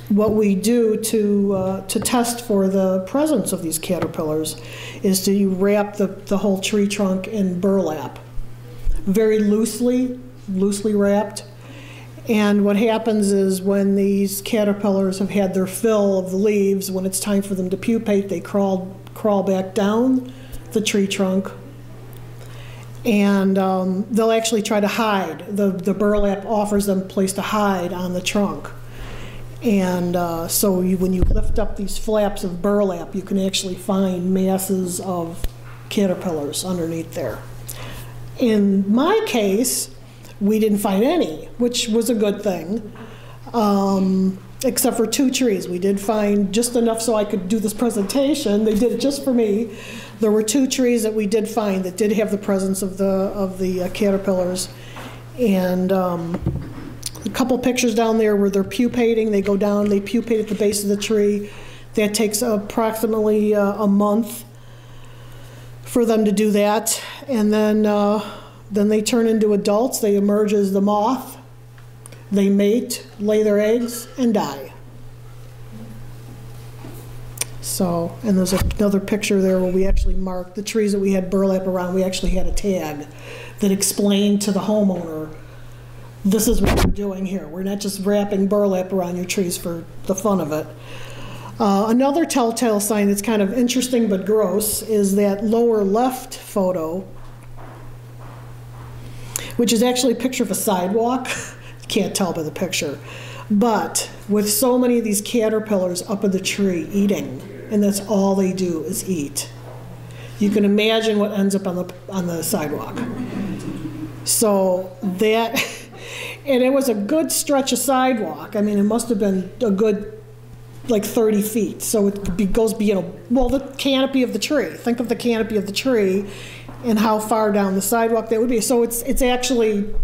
what we do to test for the presence of these caterpillars is to wrap the whole tree trunk in burlap, very loosely wrapped. And what happens is when these caterpillars have had their fill of the leaves, when it's time for them to pupate, they crawl back down the tree trunk, and they'll actually try to hide. The burlap offers them a place to hide on the trunk. And so when you lift up these flaps of burlap, you can actually find masses of caterpillars underneath there. In my case, we didn't find any, which was a good thing, except for 2 trees. We did find just enough so I could do this presentation. They did it just for me. There were 2 trees that we did find that did have the presence of the caterpillars, and a couple pictures down there where they're pupating. They go down, they pupate at the base of the tree. That takes approximately a month for them to do that, and then they turn into adults. They emerge as the moth. They mate, lay their eggs, and die. So, and there's another picture there where we actually marked the trees that we had burlap around. We actually had a tag that explained to the homeowner, this is what we're doing here. We're not just wrapping burlap around your trees for the fun of it. Another telltale sign that's kind of interesting but gross is that lower left photo. which is actually a picture of a sidewalk. You can't tell by the picture. But with so many of these caterpillars up in the tree eating, and that's all they do is eat, you can imagine what ends up on the sidewalk. So that, and it was a good stretch of sidewalk. I mean, it must have been a good, like 30 feet. So it goes beyond, well, the canopy of the tree. Think of the canopy of the tree and how far down the sidewalk that would be. So it's actually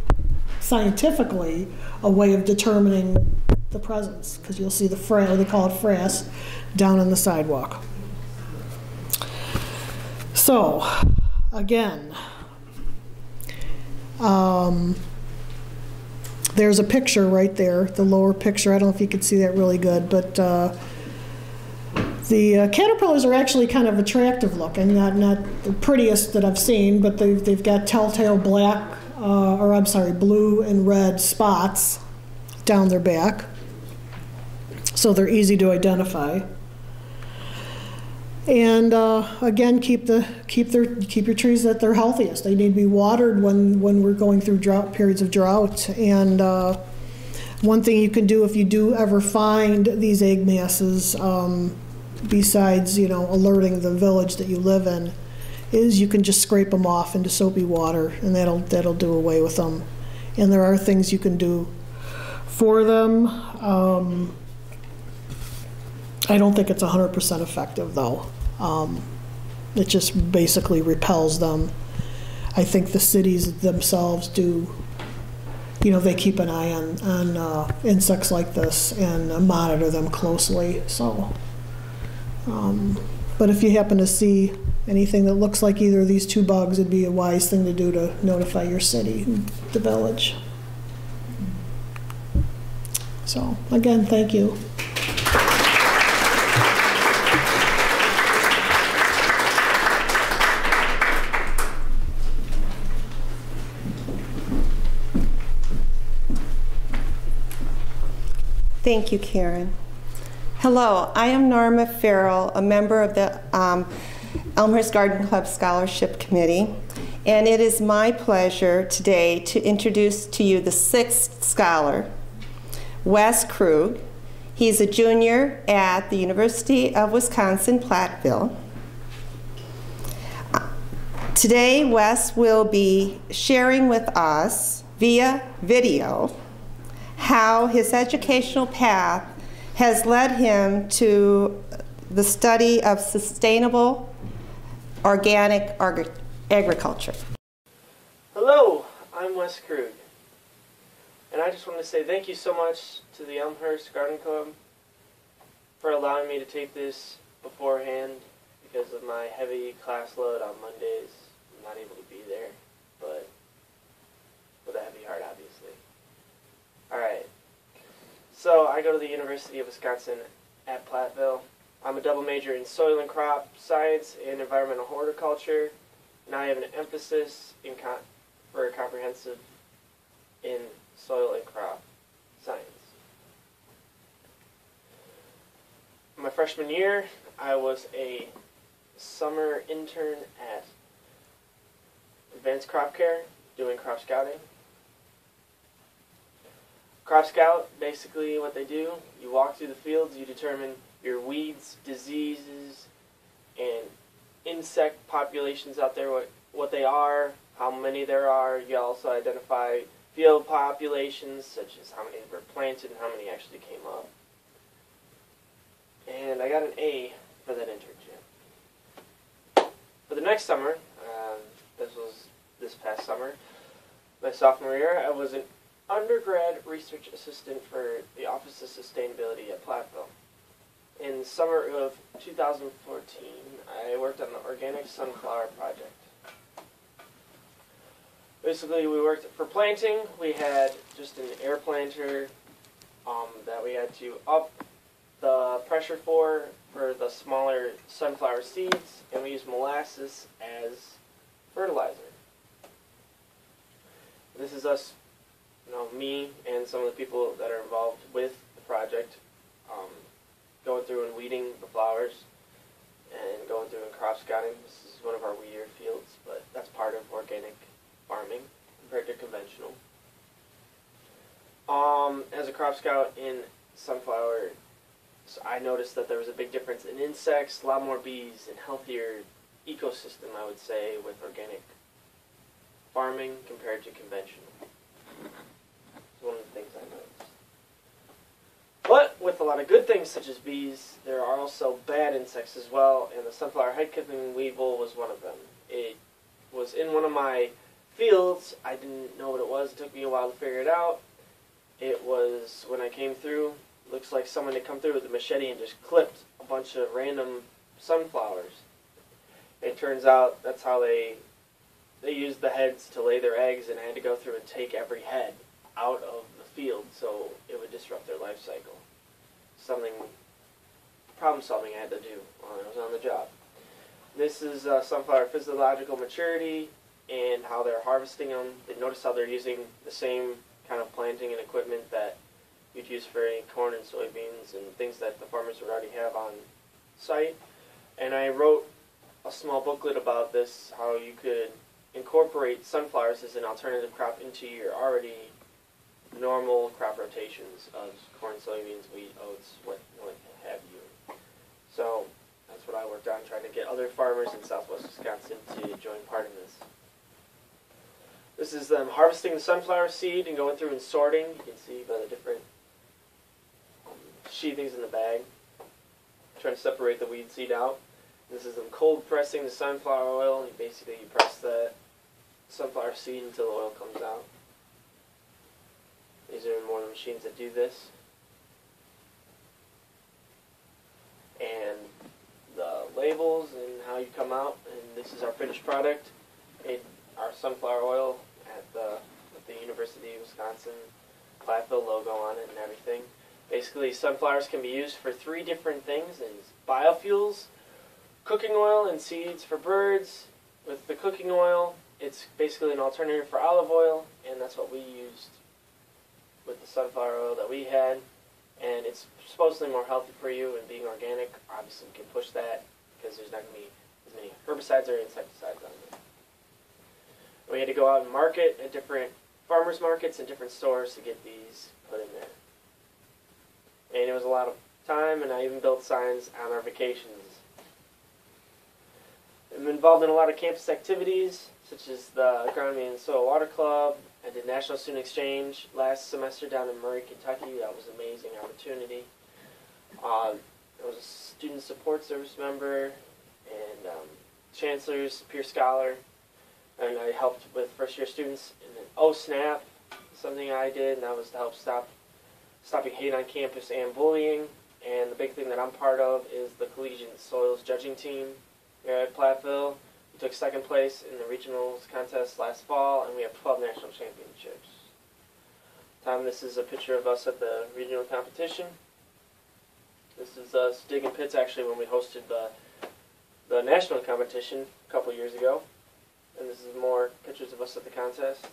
scientifically a way of determining the presence, because you'll see the frass, they call it frass, down on the sidewalk. So, again, there's a picture right there, the lower picture. I don't know if you can see that really good, but the caterpillars are actually kind of attractive looking, not the prettiest that I've seen, but they've got telltale black, blue and red spots down their back, so they're easy to identify. And again, keep your trees at their healthiest. They need to be watered when we're going through periods of drought. And one thing you can do if you do ever find these egg masses, besides alerting the village that you live in, is you can just scrape them off into soapy water, and that'll do away with them. And there are things you can do for them. I don't think it's 100% effective, though. It just basically repels them. I think the cities themselves do, they keep an eye on insects like this and monitor them closely. So, but if you happen to see anything that looks like either of these two bugs, it'd be a wise thing to do to notify your city, the village. So, again, thank you. Thank you, Karen. Hello, I am Norma Farrell, a member of the Elmhurst Garden Club Scholarship Committee, and it is my pleasure today to introduce to you the sixth scholar, Wes Krug. He's a junior at the University of Wisconsin-Platteville. Today, Wes will be sharing with us via video how his educational path has led him to the study of sustainable organic agriculture. Hello, I'm Wes Krug, and I just want to say thank you so much to the Elmhurst Garden Club for allowing me to take this beforehand. Because of my heavy class load on Mondays, I'm not able to be there, but with a heavy heart, obviously. Alright, so I go to the University of Wisconsin at Platteville. I'm a double major in soil and crop science and environmental horticulture, and I have an emphasis for a comprehensive in soil and crop science. My freshman year, I was a summer intern at Advanced Crop Care doing crop scouting. Crop Scout, basically what they do, you walk through the fields, you determine your weeds, diseases, and insect populations out there, what they are, how many there are. You also identify field populations, such as how many were planted and how many actually came up. And I got an A for that internship. For the next summer, this was this past summer, my sophomore year, I was an undergrad research assistant for the Office of Sustainability at Platteville. In the summer of 2014, I worked on the Organic Sunflower Project. Basically, we worked for planting. We had just an air planter that we had to up the pressure for the smaller sunflower seeds, and we used molasses as fertilizer. This is us, me and some of the people that are involved with the project, going through and weeding the flowers and going through and crop scouting. This is one of our weedier fields, but that's part of organic farming compared to conventional. a crop scout in sunflower, I noticed that there was a big difference in insects, a lot more bees, and healthier ecosystem, I would say, with organic farming compared to conventional. It's one of the things I noticed. But with a lot of good things such as bees, there are also bad insects as well, and the sunflower head-clipping weevil was one of them. It was in one of my fields. I didn't know what it was. It took me a while to figure it out. It was, when I came through, looks like someone had come through with a machete and just clipped a bunch of random sunflowers. It turns out that's how they used the heads to lay their eggs, and I had to go through and take every head out of the field so it would disrupt their life cycle. Problem solving I had to do while I was on the job. This is sunflower physiological maturity and how they're harvesting them. Notice how they're using the same kind of planting and equipment that you'd use for any corn and soybeans and things that the farmers would already have on site. And I wrote a small booklet about this, how you could incorporate sunflowers as an alternative crop into your already normal crop rotations of corn, soybeans, wheat, oats, what have you. So that's what I worked on, trying to get other farmers in southwest Wisconsin to join part in this. This is them harvesting the sunflower seed and going through and sorting. You can see by the different sheathings in the bag, trying to separate the weed seed out. This is them cold pressing the sunflower oil. You basically press the sunflower seed until the oil comes out. These are more of the machines that do this. And the labels and how you come out. And this is our finished product. Our sunflower oil with the University of Wisconsin Platteville logo on it and everything. Basically, sunflowers can be used for 3 different things: biofuels, cooking oil, and seeds for birds. With the cooking oil, it's basically an alternative for olive oil, and that's what we used with the sunflower oil that we had. And it's supposedly more healthy for you, and being organic, obviously we can push that because there's not going to be as many herbicides or insecticides on it. We had to go out and market at different farmers markets and different stores to get these put in there. And it was a lot of time, and I even built signs on our vacations. I'm involved in a lot of campus activities, such as the Agronomy and Soil Water Club. I did National Student Exchange last semester down in Murray, Kentucky. That was an amazing opportunity. I was a student support service member and chancellor's peer scholar. And I helped with first-year students in an OSNAP, something I did, and that was to help stopping hate on campus and bullying. And the big thing that I'm part of is the Collegiate Soils Judging Team here at Platteville. We took 2nd place in the regionals contest last fall, and we have 12 national championships. This is a picture of us at the regional competition. This is us digging pits, actually, when we hosted the national competition a couple years ago. And this is more pictures of us at the contest.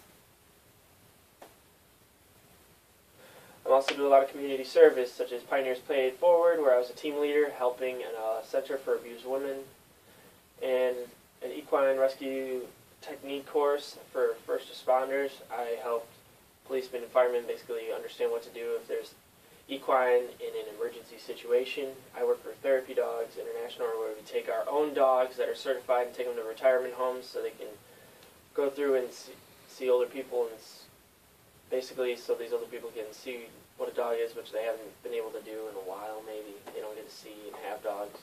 I also do a lot of community service, such as Pioneers Pay It Forward, where I was a team leader helping in a center for abused women, and an equine rescue technique course for first responders. I helped policemen and firemen basically understand what to do if there's equine in an emergency situation. I work for Therapy Dogs International, where we take our own dogs that are certified and take them to retirement homes so they can go through and see older people, and basically so these older people can see what a dog is, which they haven't been able to do in a while. Maybe they don't get to see and have dogs.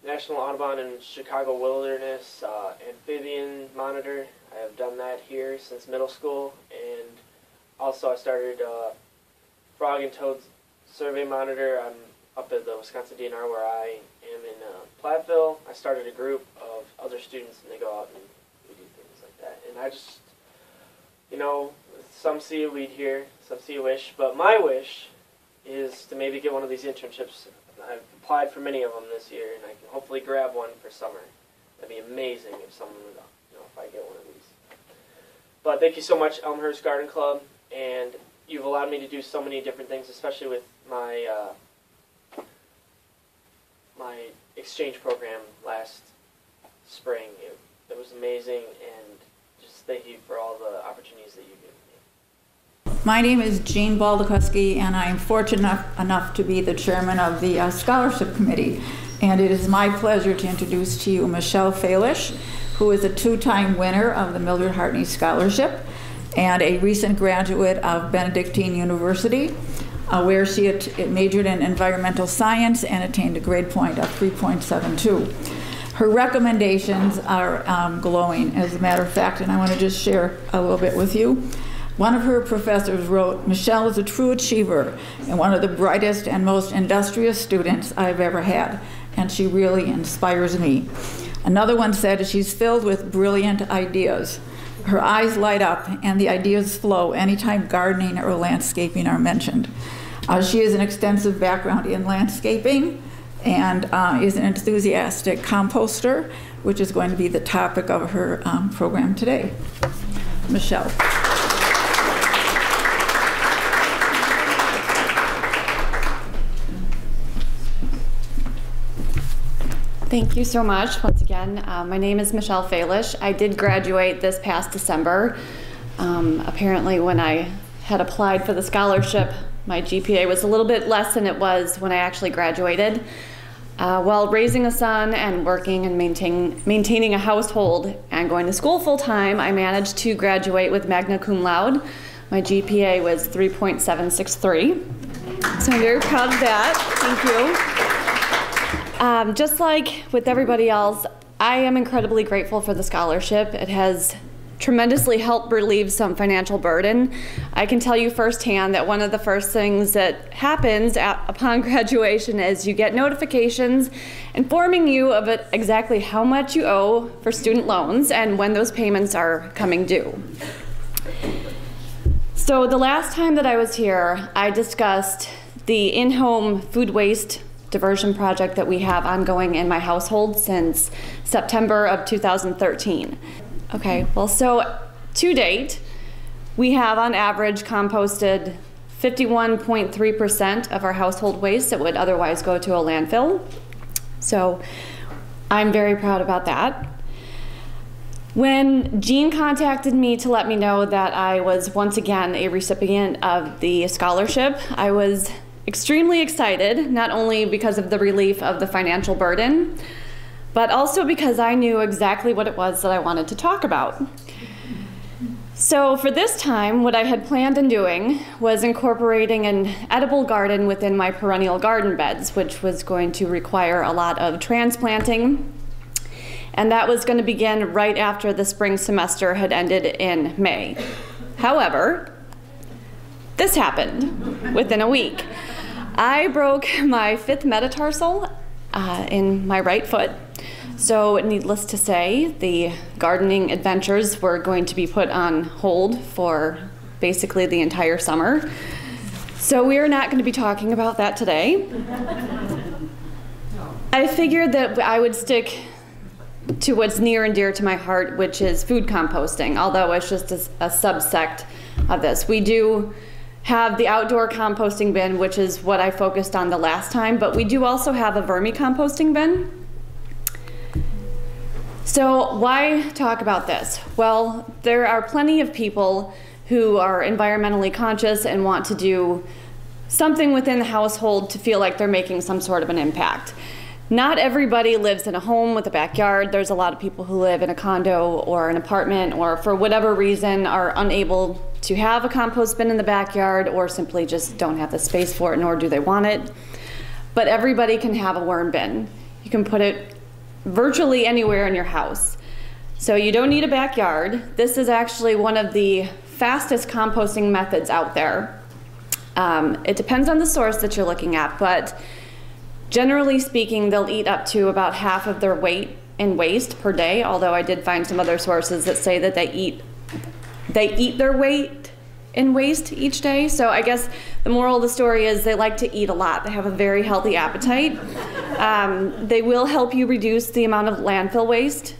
National Audubon and Chicago Wilderness Amphibian Monitor. I have done that here since middle school, and also I started Frog and Toad Survey Monitor. I'm up at the Wisconsin DNR where I am in Platteville. I started a group of other students, and they go out and we do things like that. And I just, some see a weed here, some see a wish, but my wish is to maybe get one of these internships. I've applied for many of them this year, and I can hopefully grab one for summer. That'd be amazing if someone would, if I get one of these. But thank you so much, Elmhurst Garden Club, and you've allowed me to do so many different things, especially with my my exchange program last spring. It was amazing, and just thank you for all the opportunities that you've given me. My name is Jean Baldakowski, and I am fortunate enough to be the chairman of the Scholarship Committee. And it is my pleasure to introduce to you Michelle Falish, who is a two-time winner of the Mildred Hartney Scholarship and a recent graduate of Benedictine University, where she majored in environmental science and attained a grade point of 3.72. Her recommendations are glowing, as a matter of fact, and I want to just share a little bit with you. One of her professors wrote, "Michelle is a true achiever and one of the brightest and most industrious students I've ever had, and she really inspires me." Another one said, "She's filled with brilliant ideas. Her eyes light up and the ideas flow anytime gardening or landscaping are mentioned." She has an extensive background in landscaping and is an enthusiastic composter, which is going to be the topic of her program today. Michelle. Thank you so much once again. My name is Michelle Falish. I did graduate this past December. Apparently when I had applied for the scholarship, my GPA was a little bit less than it was when I actually graduated. While raising a son and working and maintaining a household and going to school full-time, I managed to graduate with magna cum laude. My GPA was 3.763. So I'm very proud of that. Thank you. Just like with everybody else, I am incredibly grateful for the scholarship. It has tremendously helped relieve some financial burden. I can tell you firsthand that one of the first things that happens upon graduation is you get notifications informing you of exactly how much you owe for student loans and when those payments are coming due. So the last time that I was here, I discussed the in-home food waste diversion project that we have ongoing in my household since September of 2013. Okay, well, so to date, we have on average composted 51.3% of our household waste that would otherwise go to a landfill. So I'm very proud about that. When Jean contacted me to let me know that I was once again a recipient of the scholarship, I was extremely excited, not only because of the relief of the financial burden, but also because I knew exactly what it was that I wanted to talk about. So for this time, what I had planned on doing was incorporating an edible garden within my perennial garden beds, which was going to require a lot of transplanting. And that was going to begin right after the spring semester had ended in May. However, this happened within a week. I broke my 5th metatarsal in my right foot. So needless to say, the gardening adventures were going to be put on hold for basically the entire summer. So we are not going to be talking about that today. I figured that I would stick to what's near and dear to my heart, which is food composting, although it's just a subsect of this. We do have the outdoor composting bin, which is what I focused on the last time, but we do also have a vermicomposting bin. So why talk about this? Well, there are plenty of people who are environmentally conscious and want to do something within the household to feel like they're making some sort of an impact. Not everybody lives in a home with a backyard. There's a lot of people who live in a condo or an apartment, or for whatever reason are unable to have a compost bin in the backyard, or simply just don't have the space for it, nor do they want it. But everybody can have a worm bin. You can put it virtually anywhere in your house. So you don't need a backyard. This is actually one of the fastest composting methods out there. It depends on the source that you're looking at, but generally speaking, they'll eat up to about half of their weight in waste per day, although I did find some other sources that say that they eat their weight in waste each day. So I guess the moral of the story is they like to eat a lot. They have a very healthy appetite. They will help you reduce the amount of landfill waste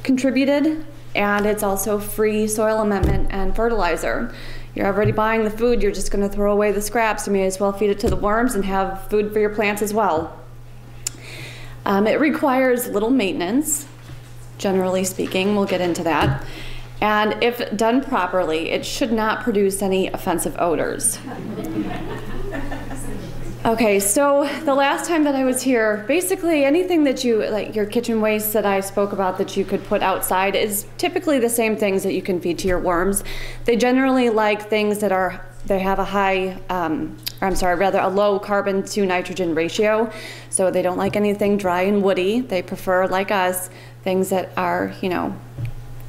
contributed, and it's also free soil amendment and fertilizer. You're already buying the food, you're just going to throw away the scraps. You may as well feed it to the worms and have food for your plants as well. It requires little maintenance, generally speaking. We'll get into that. And if done properly, it should not produce any offensive odors. Okay, so the last time that I was here, basically anything that you, like your kitchen waste that I spoke about that you could put outside is typically the same things that you can feed to your worms. They generally like things that they have a high, a low carbon to nitrogen ratio. So they don't like anything dry and woody. They prefer, like us, things that are,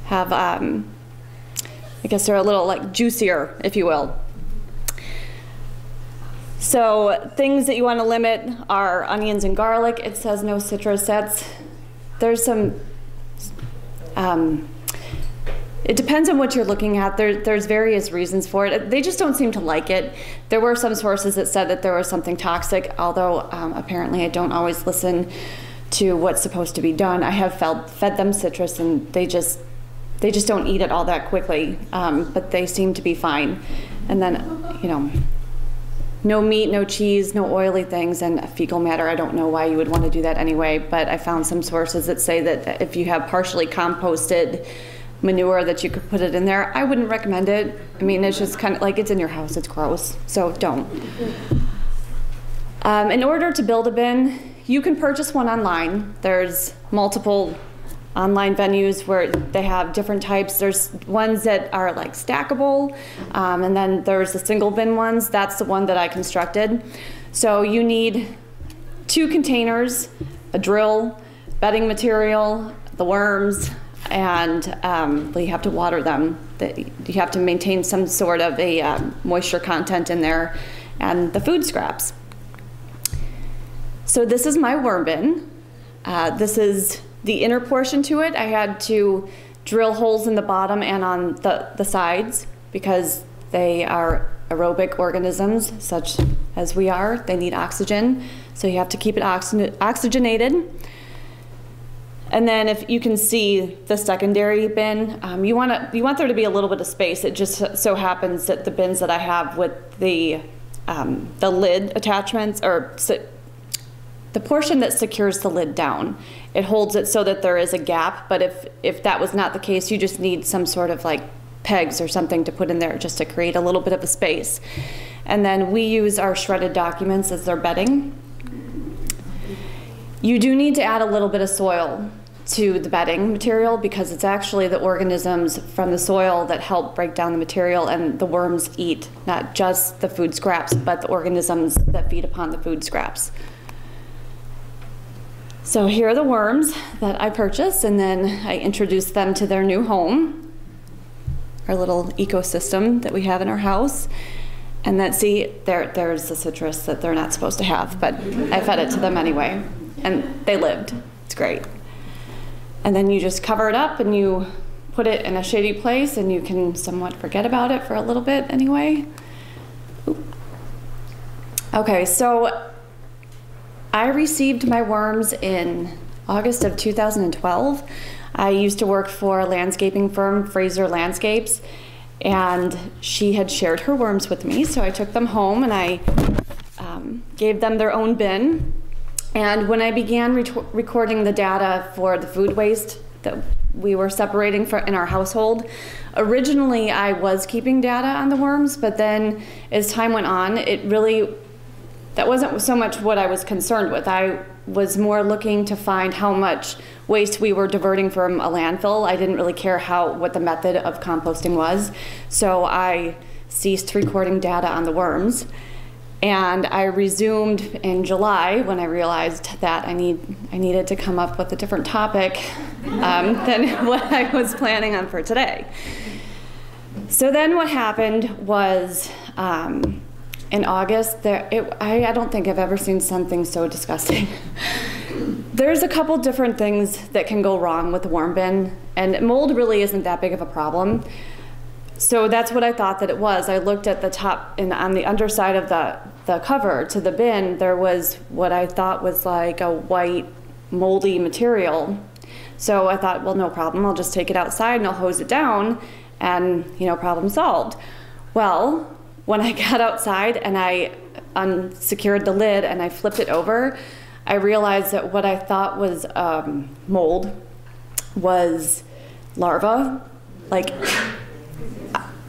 have, I guess they're a little like juicier, if you will. So things that you want to limit are onions and garlic. It says no citrus. There's some, it depends on what you're looking at. There's various reasons for it. They just don't seem to like it. There were some sources that said that there was something toxic, although apparently I don't always listen to what's supposed to be done. I have fed them citrus and they just don't eat it all that quickly, but they seem to be fine. And then, no meat, no cheese, no oily things, and fecal matter. I don't know why you would want to do that anyway, but I found some sources that say that if you have partially composted manure that you could put it in there. I wouldn't recommend it. I mean, it's just kind of like it's in your house, it's gross, so don't. In order to build a bin, you can purchase one online. There's multiple online venues where they have different types. There's ones that are like stackable, and then there's the single bin ones. That's the one that I constructed. So you need 2 containers, a drill, bedding material, the worms, and you have to water them. You have to maintain some sort of a moisture content in there, and the food scraps. So this is my worm bin. This is the inner portion to it. I had to drill holes in the bottom and on the sides because they are aerobic organisms, such as we are. They need oxygen, so you have to keep it oxygenated. And then if you can see the secondary bin, you want there to be a little bit of space. It just so happens that the bins that I have with the lid attachments, or the portion that secures the lid down, it holds it so that there is a gap. But if that was not the case, you just need some sort of like pegs or something to put in there just to create a little bit of a space. And then we use our shredded documents as their bedding. You do need to add a little bit of soil to the bedding material because it's actually the organisms from the soil that help break down the material, and the worms eat not just the food scraps, but the organisms that feed upon the food scraps. So here are the worms that I purchased, and then I introduced them to their new home, our little ecosystem that we have in our house. And then see, there's the citrus that they're not supposed to have, but I fed it to them anyway, and they lived. It's great. And then you just cover it up and you put it in a shady place, and you can somewhat forget about it for a little bit anyway. Ooh. Okay, so I received my worms in August of 2012. I used to work for a landscaping firm, Fraser Landscapes, and she had shared her worms with me, so I took them home and I gave them their own bin. And when I began recording the data for the food waste that we were separating in our household, originally I was keeping data on the worms, but then as time went on, that wasn't so much what I was concerned with. I was more looking to find how much waste we were diverting from a landfill. I didn't really care what the method of composting was. So I ceased recording data on the worms. And I resumed in July when I realized that I needed to come up with a different topic than what I was planning on for today. So then what happened was, in August, I don't think I've ever seen something so disgusting. There's a couple different things that can go wrong with the worm bin, and mold really isn't that big of a problem. So that's what I thought that it was. I looked at the top, and on the underside of the cover to the bin, there was what I thought was like a white moldy material. So I thought, well, no problem. I'll just take it outside and I'll hose it down, and problem solved. Well, when I got outside and I unsecured the lid and I flipped it over, I realized that what I thought was mold was larvae like,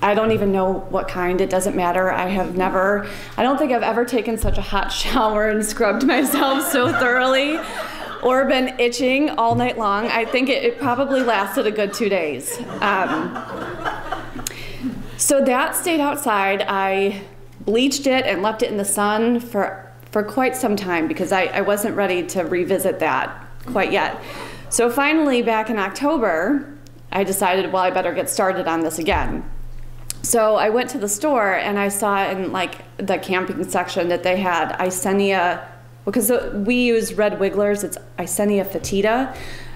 I don't even know what kind, it doesn't matter. I don't think I've ever taken such a hot shower and scrubbed myself so thoroughly or been itching all night long. I think it probably lasted a good 2 days. So that stayed outside. I bleached it and left it in the sun for quite some time because I wasn't ready to revisit that quite yet. So finally, back in October, I decided, well, I better get started on this again. So I went to the store and I saw in like the camping section that they had Eisenia, because we use red wigglers, it's Eisenia fetida,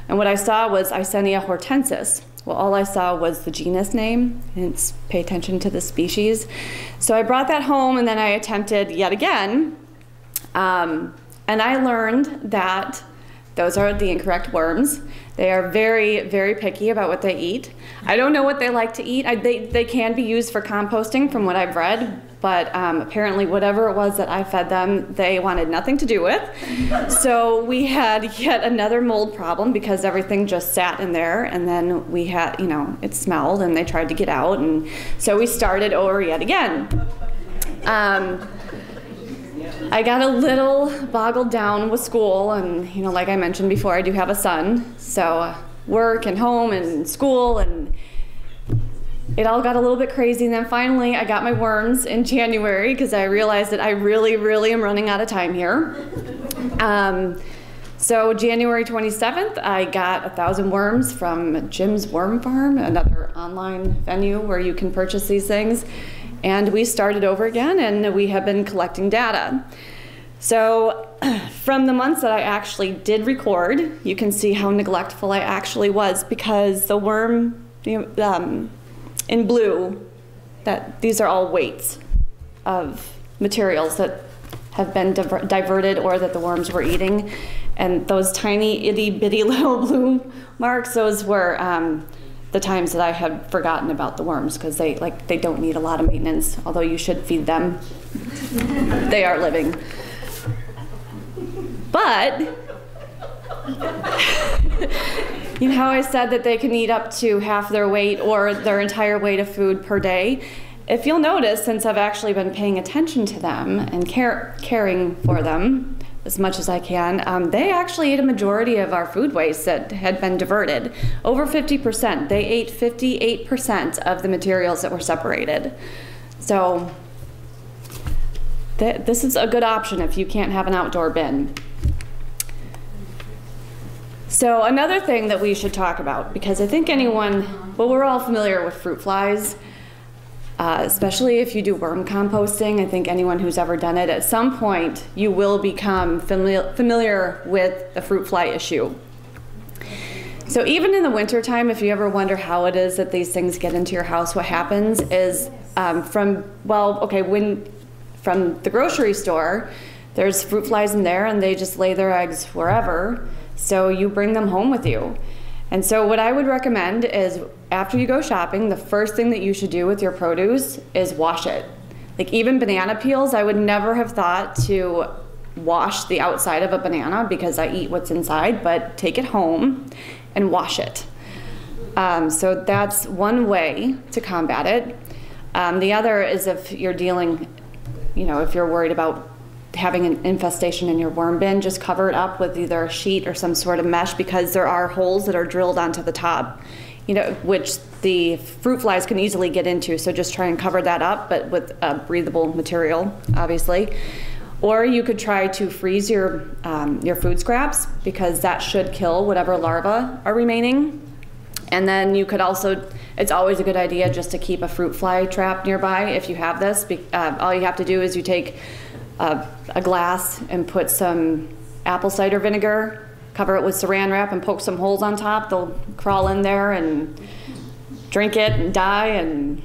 and what I saw was Eisenia hortensis. Well, all I saw was the genus name, and it's pay attention to the species. So I brought that home and then I attempted yet again, and I learned that those are the incorrect worms. They are very, very picky about what they eat. I don't know what they like to eat. They can be used for composting from what I've read, but apparently whatever it was that I fed them, they wanted nothing to do with. So we had yet another mold problem because everything just sat in there, and then we had, it smelled and they tried to get out, and so we started over yet again. I got a little boggled down with school, and like I mentioned before, I do have a son, so work and home and school, and it all got a little bit crazy. And then finally I got my worms in January because I realized that I really, really am running out of time here. So January 27th, I got 1,000 worms from Jim's Worm Farm, another online venue where you can purchase these things. And we started over again, and we have been collecting data. So from the months that I actually did record, you can see how neglectful I actually was, because the worm in blue, these are all weights of materials that have been diverted or that the worms were eating. And those tiny itty bitty little blue marks, those were the times that I had forgotten about the worms, because they don't need a lot of maintenance, although you should feed them. They are living. But you know how I said that they can eat up to half their weight or their entire weight of food per day? If you'll notice, since I've actually been paying attention to them and caring for them as much as I can, they actually ate a majority of our food waste that had been diverted. Over 50%. They ate 58% of the materials that were separated. So this is a good option if you can't have an outdoor bin. So another thing that we should talk about, because I think we're all familiar with fruit flies, especially if you do worm composting. I think anyone who's ever done it, at some point you will become familiar with the fruit fly issue. So even in the wintertime, if you ever wonder how it is that these things get into your house, what happens is from the grocery store, there's fruit flies in there and they just lay their eggs wherever. So you bring them home with you. And so what I would recommend is, after you go shopping, the first thing that you should do with your produce is wash it. Like even banana peels, I would never have thought to wash the outside of a banana because I eat what's inside, but take it home and wash it. So that's one way to combat it. The other is if you're dealing, if you're worried about having an infestation in your worm bin, just cover it up with either a sheet or some sort of mesh, because there are holes that are drilled onto the top, which the fruit flies can easily get into. So just try and cover that up, but with breathable material, obviously. Or you could try to freeze your food scraps, because that should kill whatever larvae are remaining. And then you could also, it's always a good idea just to keep a fruit fly trap nearby if you have this. All you have to do is you take a glass and put some apple cider vinegar, cover it with saran wrap and poke some holes on top. They'll crawl in there and drink it and die and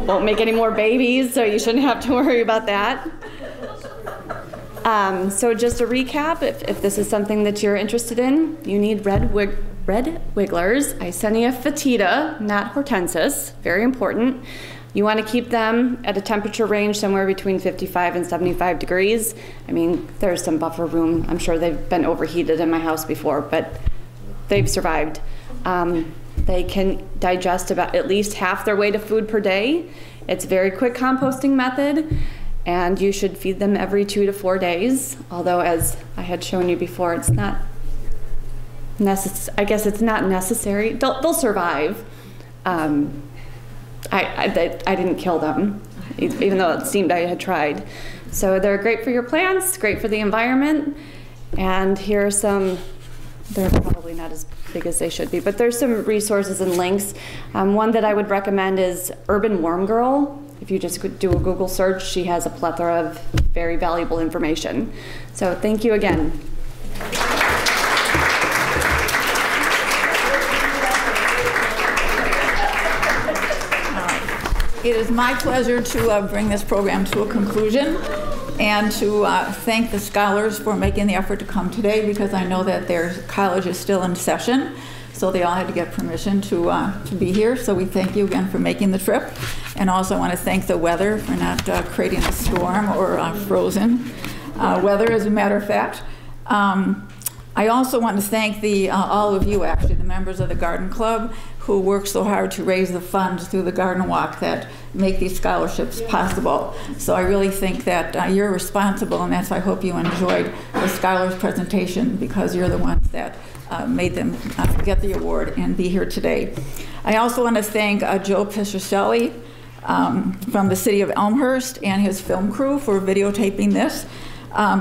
won't make any more babies, so you shouldn't have to worry about that. So just to recap, if this is something that you're interested in, you need red wigglers, Eisenia fetida, not hortensis, very important. You want to keep them at a temperature range somewhere between 55 and 75 degrees. I mean, there's some buffer room. I'm sure they've been overheated in my house before, but they've survived. They can digest about at least half their weight of food per day. It's a very quick composting method, and you should feed them every 2 to 4 days. Although, as I had shown you before, it's not I guess it's not necessary. They'll survive. I didn't kill them, even though it seemed I had tried. So they're great for your plants, great for the environment. And here are some, they're probably not as big as they should be, but there's some resources and links. One that I would recommend is Urban Worm Girl. If you just could do a Google search, she has a plethora of very valuable information. So thank you again. It is my pleasure to bring this program to a conclusion and to thank the scholars for making the effort to come today, because I know that their college is still in session, so they all had to get permission to be here. So we thank you again for making the trip, and also want to thank the weather for not creating a storm or frozen weather, as a matter of fact. I also want to thank all of you, actually, the members of the Garden Club, who work so hard to raise the funds through the Garden Walk that make these scholarships possible. So I really think that you're responsible, and that's why I hope you enjoyed the scholars presentation, because you're the ones that made them get the award and be here today. I also want to thank Joe Piscicelli from the city of Elmhurst and his film crew for videotaping this.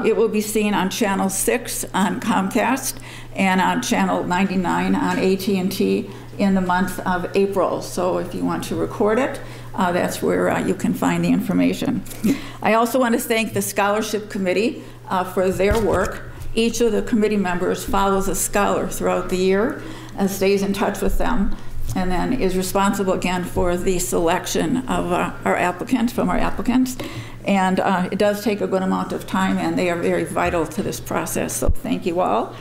It will be seen on Channel 6 on Comcast and on Channel 99 on AT&T in the month of April. So if you want to record it, that's where you can find the information. I also want to thank the Scholarship Committee for their work. Each of the committee members follows a scholar throughout the year and stays in touch with them, and then is responsible again for the selection of our applicants, from our applicants. And it does take a good amount of time, and they are very vital to this process, so thank you all.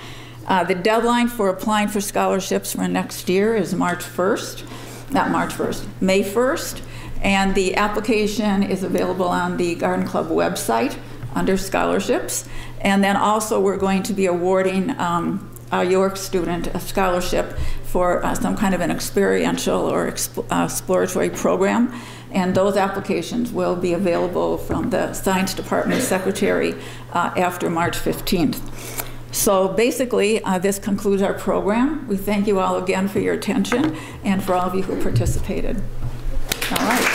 The deadline for applying for scholarships for next year is March 1st, not March 1st, May 1st, and the application is available on the Garden Club website under scholarships. And then also we're going to be awarding a York student a scholarship for some kind of an experiential or exploratory program. And those applications will be available from the Science Department Secretary after March 15th. So basically, this concludes our program. We thank you all again for your attention and for all of you who participated. All right.